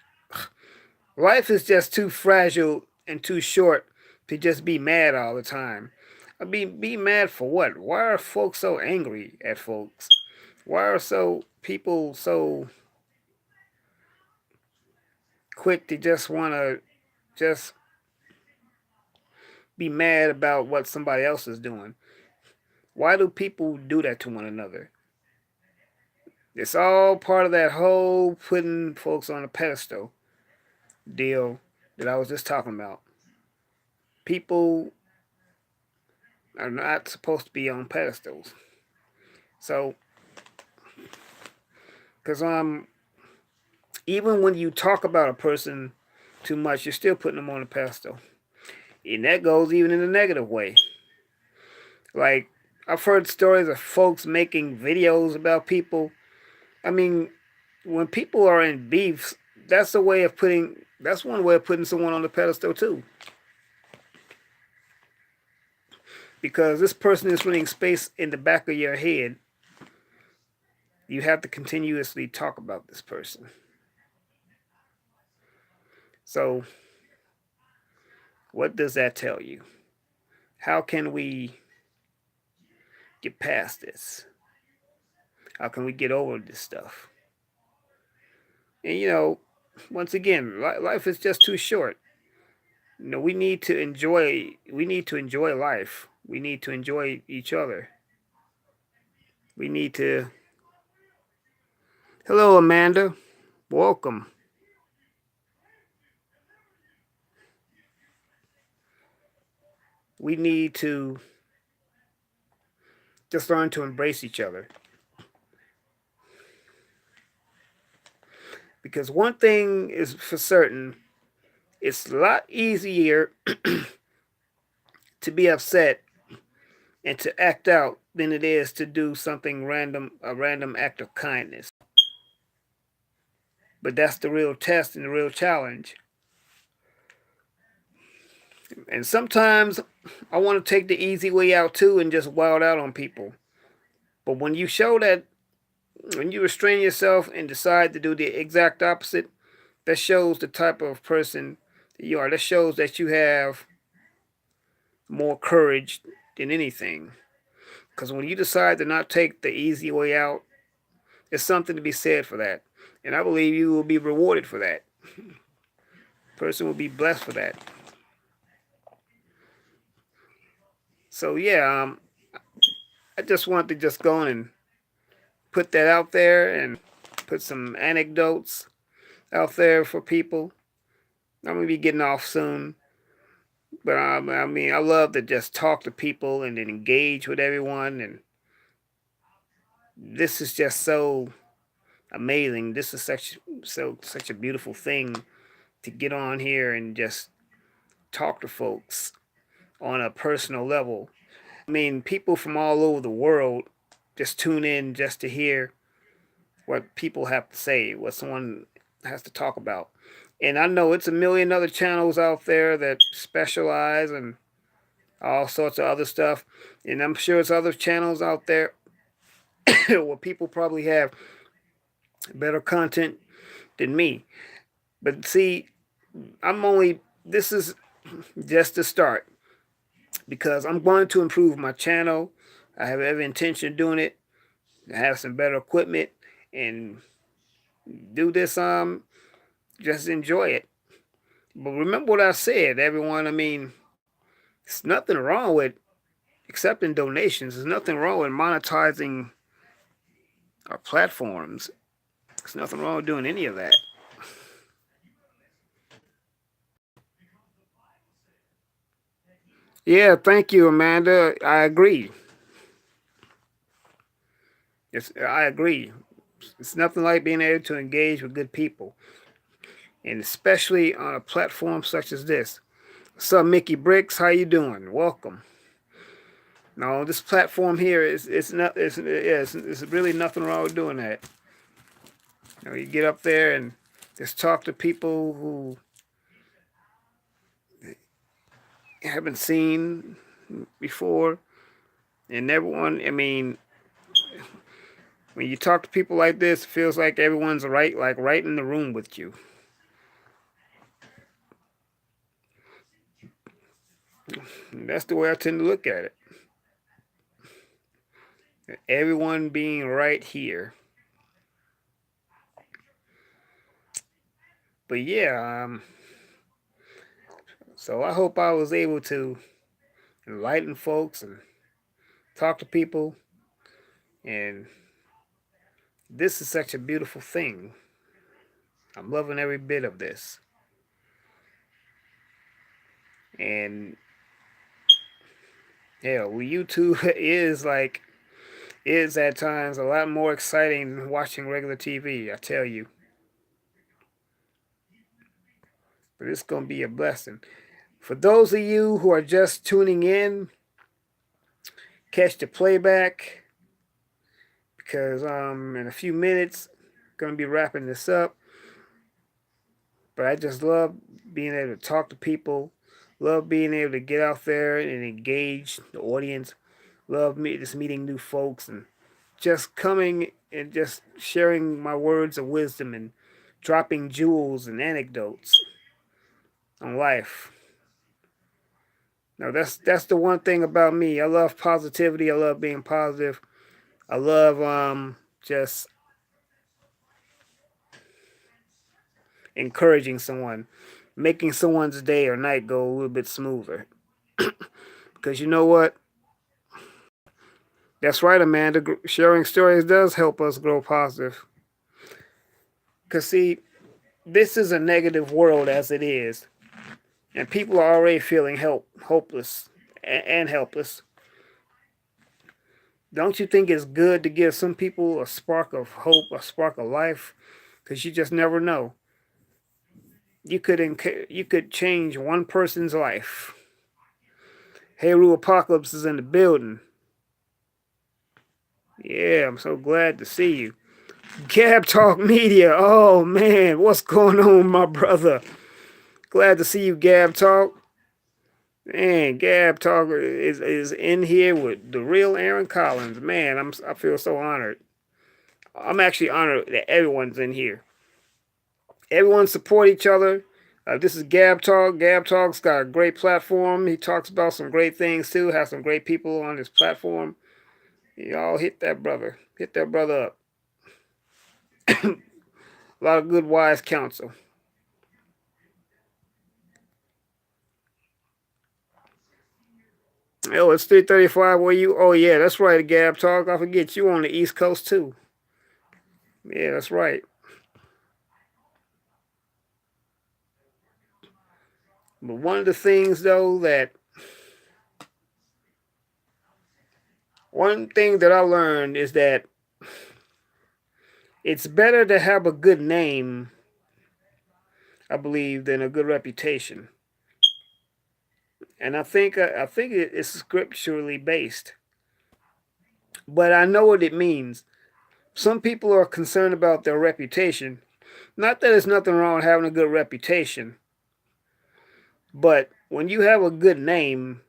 life is just too fragile and too short to just be mad all the time. I mean, be mad for what? Why are folks so angry at folks? Why are people so quick to just want to just be mad about what somebody else is doing? Why do people do that to one another? It's all part of that whole putting folks on a pedestal deal that I was just talking about. People are not supposed to be on pedestals. So, because even when you talk about a person too much, you're still putting them on a pedestal, and that goes even in a negative way. Like I've heard stories of folks making videos about people. I mean, when people are in beefs, that's a way of putting. That's one way of putting someone on the pedestal too. Because this person is running space in the back of your head, you have to continuously talk about this person. So, what does that tell you? How can we get past this? How can we get over this stuff? And once again, life is just too short. We need to enjoy. We need to enjoy life. We need to enjoy each other. We need to. Hello, Amanda. Welcome. We need to just learn to embrace each other. Because one thing is for certain, it's a lot easier to be upset and to act out than it is to do something random, a random act of kindness. But that's the real test and the real challenge. And sometimes I want to take the easy way out too and just wild out on people. But when you show that, when you restrain yourself and decide to do the exact opposite, that shows the type of person that you are. That shows that you have more courage than anything. Because when you decide to not take the easy way out, there's something to be said for that. And I believe you will be rewarded for that. Person will be blessed for that. So yeah, I just want to just go on and put that out there and put some anecdotes out there for people. I'm gonna be getting off soon, but I mean, I love to just talk to people and then engage with everyone, and this is just so amazing. This is such a beautiful thing to get on here and just talk to folks on a personal level. I mean, people from all over the world just tune in just to hear what people have to say, what someone has to talk about. And I know it's a million other channels out there that specialize in all sorts of other stuff. And I'm sure it's other channels out there where people probably have better content than me. But see, this is just the start because I'm going to improve my channel. I have every intention of doing it. I have some better equipment and do this, just enjoy it. But remember what I said, everyone. I mean, there's nothing wrong with accepting donations. There's nothing wrong with monetizing our platforms. There's nothing wrong with doing any of that. Yeah, thank you, Amanda. I agree. I agree. It's nothing like being able to engage with good people, and especially on a platform such as this. What's up, Mickey Bricks? How you doing? Welcome. No, this platform here is it's really nothing wrong with doing that. You get up there and just talk to people who haven't seen before, and everyone. I mean, when you talk to people like this, it feels like everyone's right in the room with you. And that's the way I tend to look at it. Everyone being right here. But yeah, so I hope I was able to enlighten folks and talk to people. And this is such a beautiful thing. I'm loving every bit of this. And yeah, well, YouTube is at times a lot more exciting than watching regular TV, I tell you. But it's gonna be a blessing. For those of you who are just tuning in, catch the playback because in a few minutes gonna be wrapping this up. But I just love being able to talk to people, love being able to get out there and engage the audience, love just meeting new folks and just coming and just sharing my words of wisdom and dropping jewels and anecdotes on life. Now that's the one thing about me. I love positivity. I love being positive. I love just encouraging someone, making someone's day or night go a little bit smoother. Because you know what? That's right, Amanda. Sharing stories does help us grow positive. Because, see, this is a negative world as it is. And people are already feeling hopeless, and helpless. Don't you think it's good to give some people a spark of hope, a spark of life? Because you just never know. You could change one person's life. Hey, Rue Apocalypse is in the building. Yeah, I'm so glad to see you. Gab Talk Media. Oh man, what's going on, my brother? Glad to see you, Gab Talk. Man, Gab Talk is in here with the real Aaron Collins. Man, I feel so honored. I'm actually honored that everyone's in here. Everyone support each other. This is Gab Talk. Gab Talk's got a great platform. He talks about some great things too. Has some great people on his platform. Y'all hit that brother. Hit that brother up. A lot of good wise counsel. Oh, it's 3:35. Where you? Oh yeah, that's right, Gab Talk. I forget you on the East Coast too. Yeah, that's right. But one of the things though that one thing that I learned is that it's better to have a good name, I believe, than a good reputation. And I think it's scripturally based. But I know what it means. Some people are concerned about their reputation. Not that there's nothing wrong with having a good reputation, but when you have a good name,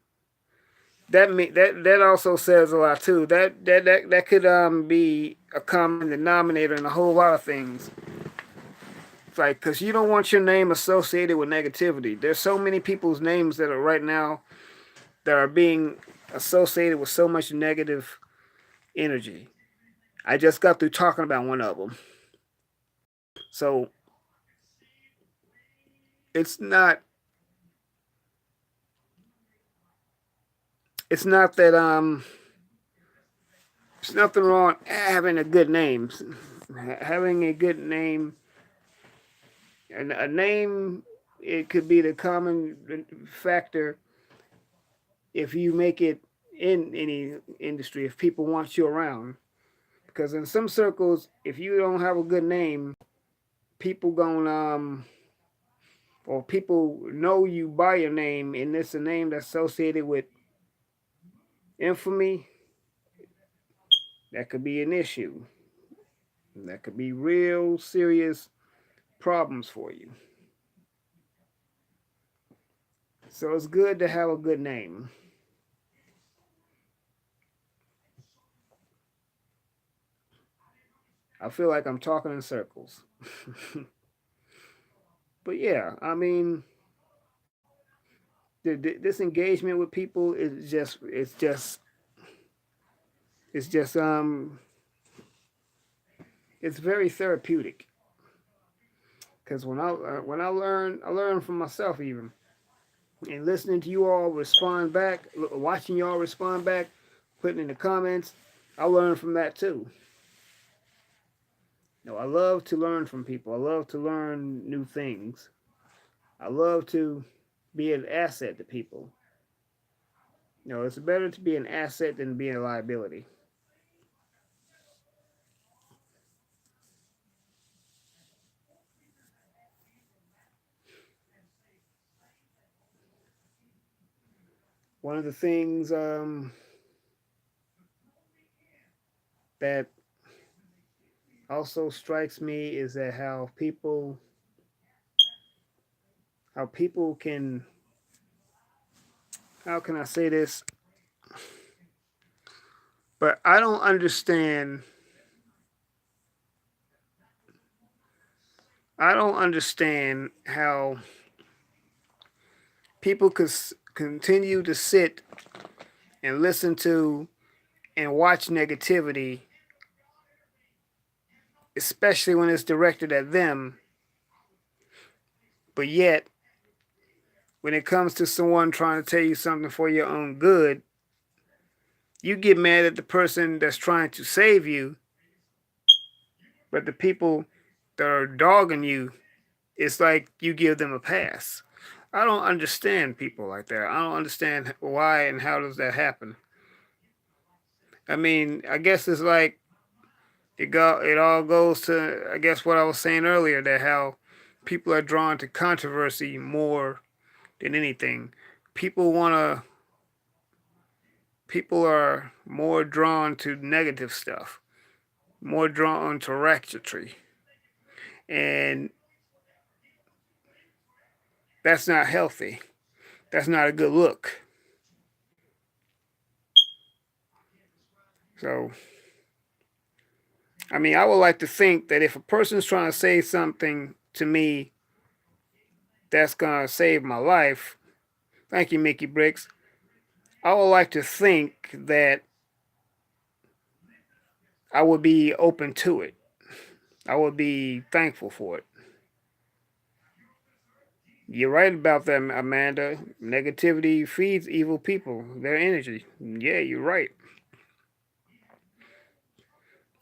that also says a lot too. That could be a common denominator in a whole lot of things. It's like because you don't want your name associated with negativity. There's so many people's names that are right now that are being associated with so much negative energy. I just got through talking about one of them. So it's not it's not that there's nothing wrong having a good name. Having a good name, and a name, it could be the common factor if you make it in any industry, if people want you around. Because in some circles, if you don't have a good name, people gonna or people know you by your name, and it's a name that's associated with infamy. That could be an issue. That could be real serious problems for you. So it's good to have a good name. I feel like I'm talking in circles. But yeah, I mean, this engagement with people is just it's very therapeutic. Because when I learn from myself even, and listening to you all respond back, watching y'all respond back, putting in the comments, I learn from that too. I love to learn from people. I love to learn new things. I love to be an asset to people. It's better to be an asset than be a liability. One of the things that also strikes me is that how people can, how can I say this? But I don't understand how people could continue to sit and listen to and watch negativity, especially when it's directed at them, but yet when it comes to someone trying to tell you something for your own good, you get mad at the person that's trying to save you, but the people that are dogging you, it's like you give them a pass. I don't understand people like that. I don't understand why and how does that happen. I mean, I guess it's like it all goes to, I guess, what I was saying earlier, that how people are drawn to controversy more than anything. People want to people are more drawn to negative stuff, more drawn to racketry. And that's not healthy. That's not a good look. So, I mean, I would like to think that if a person's trying to say something to me that's going to save my life, thank you, Mickey Bricks, I would like to think that I would be open to it. I would be thankful for it. You're right about that, Amanda. Negativity feeds evil people their energy. Yeah, you're right.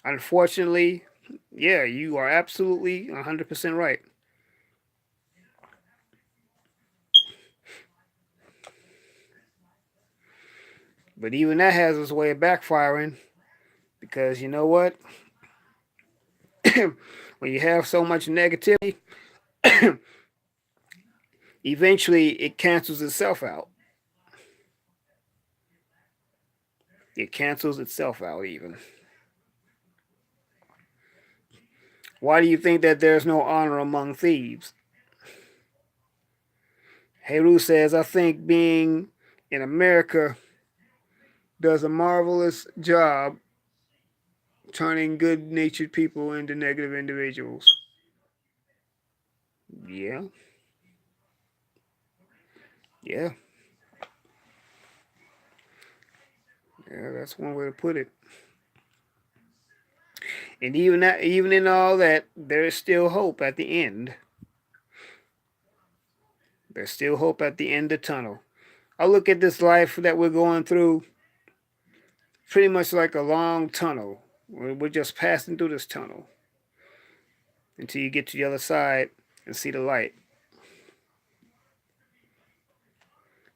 Unfortunately, yeah, you are absolutely 100% right. But even that has its way of backfiring because you know what? When you have so much negativity, eventually it cancels itself out. It cancels itself out, even. Why do you think that there's no honor among thieves? Heru says, I think being in America does a marvelous job turning good natured people into negative individuals. Yeah, yeah, yeah, that's one way to put it. And even that, even in all that, there is still hope at the end. There's still hope at the end of the tunnel. I look at this life that we're going through pretty much like a long tunnel. We're just passing through this tunnel until you get to the other side and see the light.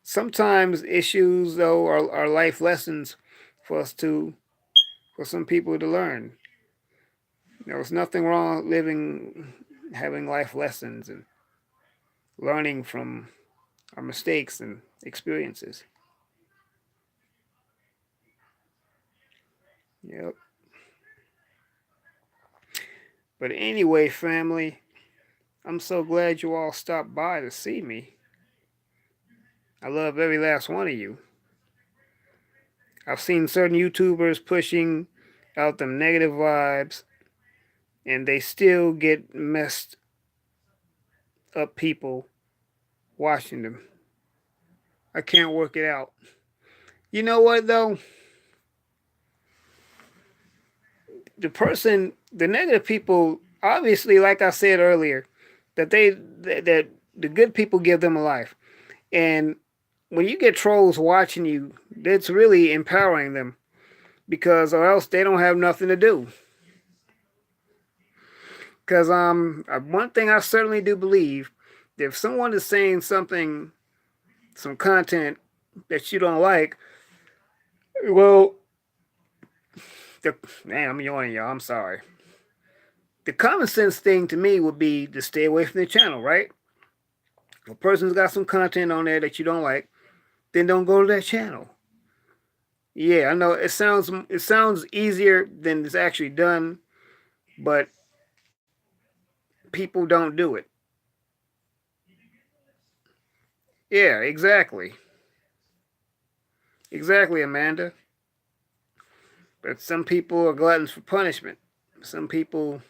Sometimes issues, though, are life lessons for us to, for some people to learn. There's nothing wrong living, having life lessons and learning from our mistakes and experiences. Yep. But anyway, family, I'm so glad you all stopped by to see me. I love every last one of you. I've seen certain YouTubers pushing out them negative vibes, and they still get messed up people watching them. I can't work it out. You know what though? The negative people, obviously, like I said earlier, that the good people give them a life, and when you get trolls watching you, it's really empowering them because or else they don't have nothing to do. Because one thing I certainly do believe, if someone is saying something, some content that you don't like, well, the man, I'm yawning, y'all. I'm sorry. The common sense thing to me would be to stay away from the channel, right? If a person's got some content on there that you don't like, then don't go to that channel. Yeah, I know it sounds easier than it's actually done, but people don't do it. Yeah, exactly. Exactly, Amanda. But some people are gluttons for punishment. Some people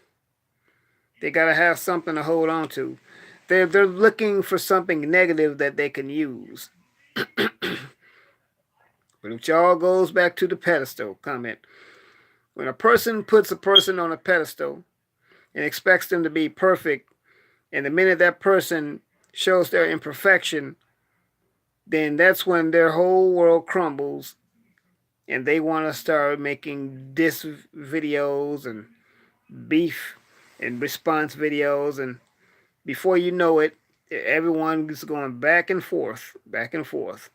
they gotta have something to hold on to. They're looking for something negative that they can use. But it all goes back to the pedestal comment. When a person puts a person on a pedestal and expects them to be perfect, and the minute that person shows their imperfection, then that's when their whole world crumbles and they want to start making diss videos and beef and response videos. And before you know it, everyone is going back and forth, back and forth.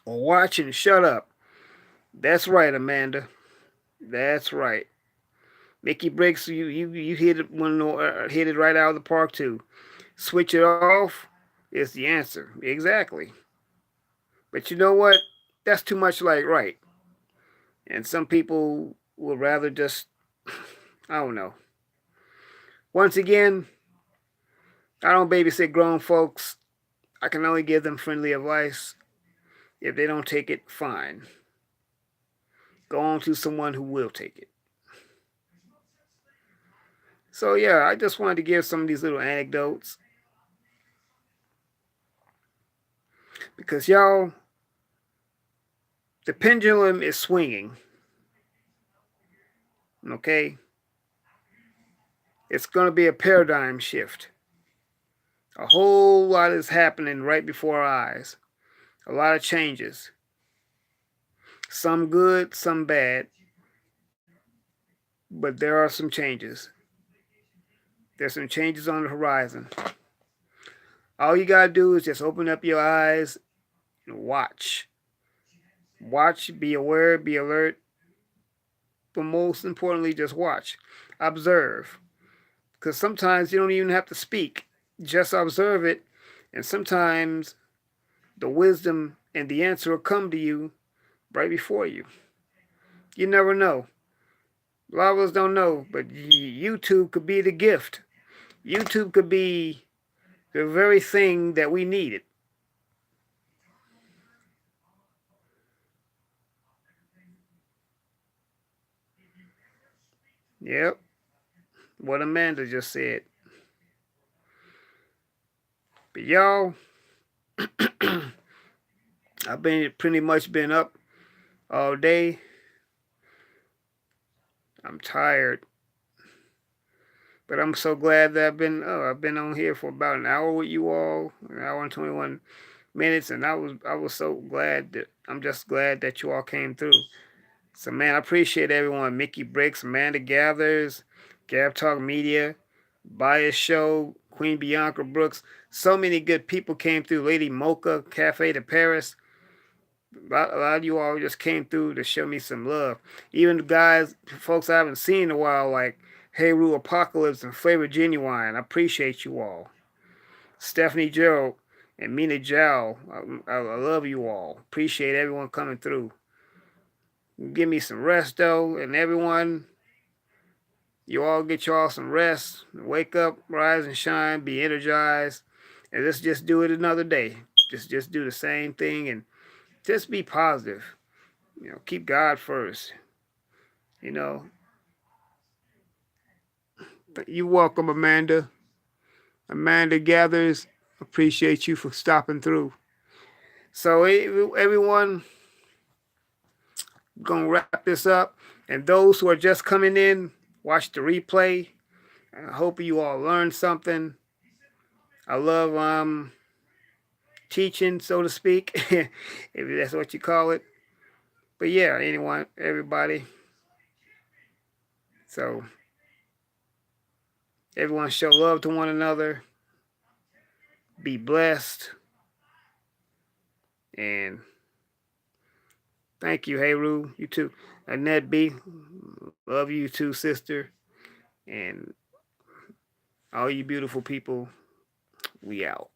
Watch and shut up. That's right, Amanda. That's right. Mickey Briggs, you hit it hit it right out of the park too. Switch it off is the answer. Exactly. But you know what? that's too much like right. And some people would rather just, I don't know. Once again, I don't babysit grown folks. I can only give them friendly advice. If they don't take it, fine. Go on to someone who will take it. So, yeah, I just wanted to give some of these little anecdotes because, y'all, the pendulum is swinging. Okay? It's going to be a paradigm shift. A whole lot is happening right before our eyes. A lot of changes. Some good, some bad. But there are some changes. There's some changes on the horizon. All you gotta do is just open up your eyes and watch. Watch, be aware, be alert, but most importantly, just watch. Observe. Because sometimes you don't even have to speak, just observe it, and sometimes the wisdom and the answer will come to you right before you. You never know. A lot of us don't know, but YouTube could be the gift. YouTube could be the very thing that we needed. Yep, what Amanda just said. But y'all, I've been pretty much been up all day. I'm tired, but I'm so glad that I've been on here for about an hour with you all, an hour and 21 minutes, and I was so glad that I'm just glad that you all came through. So man, I appreciate everyone. Mickey Bricks, Amanda Gathers, Gab Talk Media, Bias Show, Queen Bianca Brooks. So many good people came through. Lady Mocha, Cafe de Paris. A lot of you all just came through to show me some love. Even the guys, folks I haven't seen in a while, like Hey Rue Apocalypse and Flavor Genuine. I appreciate you all. Stephanie Gerald and Mina Jow. I love you all. Appreciate everyone coming through. Give me some rest though, and everyone, you all get y'all some rest. Wake up, rise and shine, be energized, and let's just do it another day. Just do the same thing and just be positive. Keep God first. You know, you welcome, Amanda. Amanda Gathers, appreciate you for stopping through. So, everyone, gonna wrap this up. And those who are just coming in, watch the replay. I hope you all learned something. I love teaching, so to speak, if that's what you call it. But yeah, anyone, everybody. So everyone show love to one another. Be blessed. And thank you, Heru. You too. Annette B. Love you too, sister. And all you beautiful people, we out.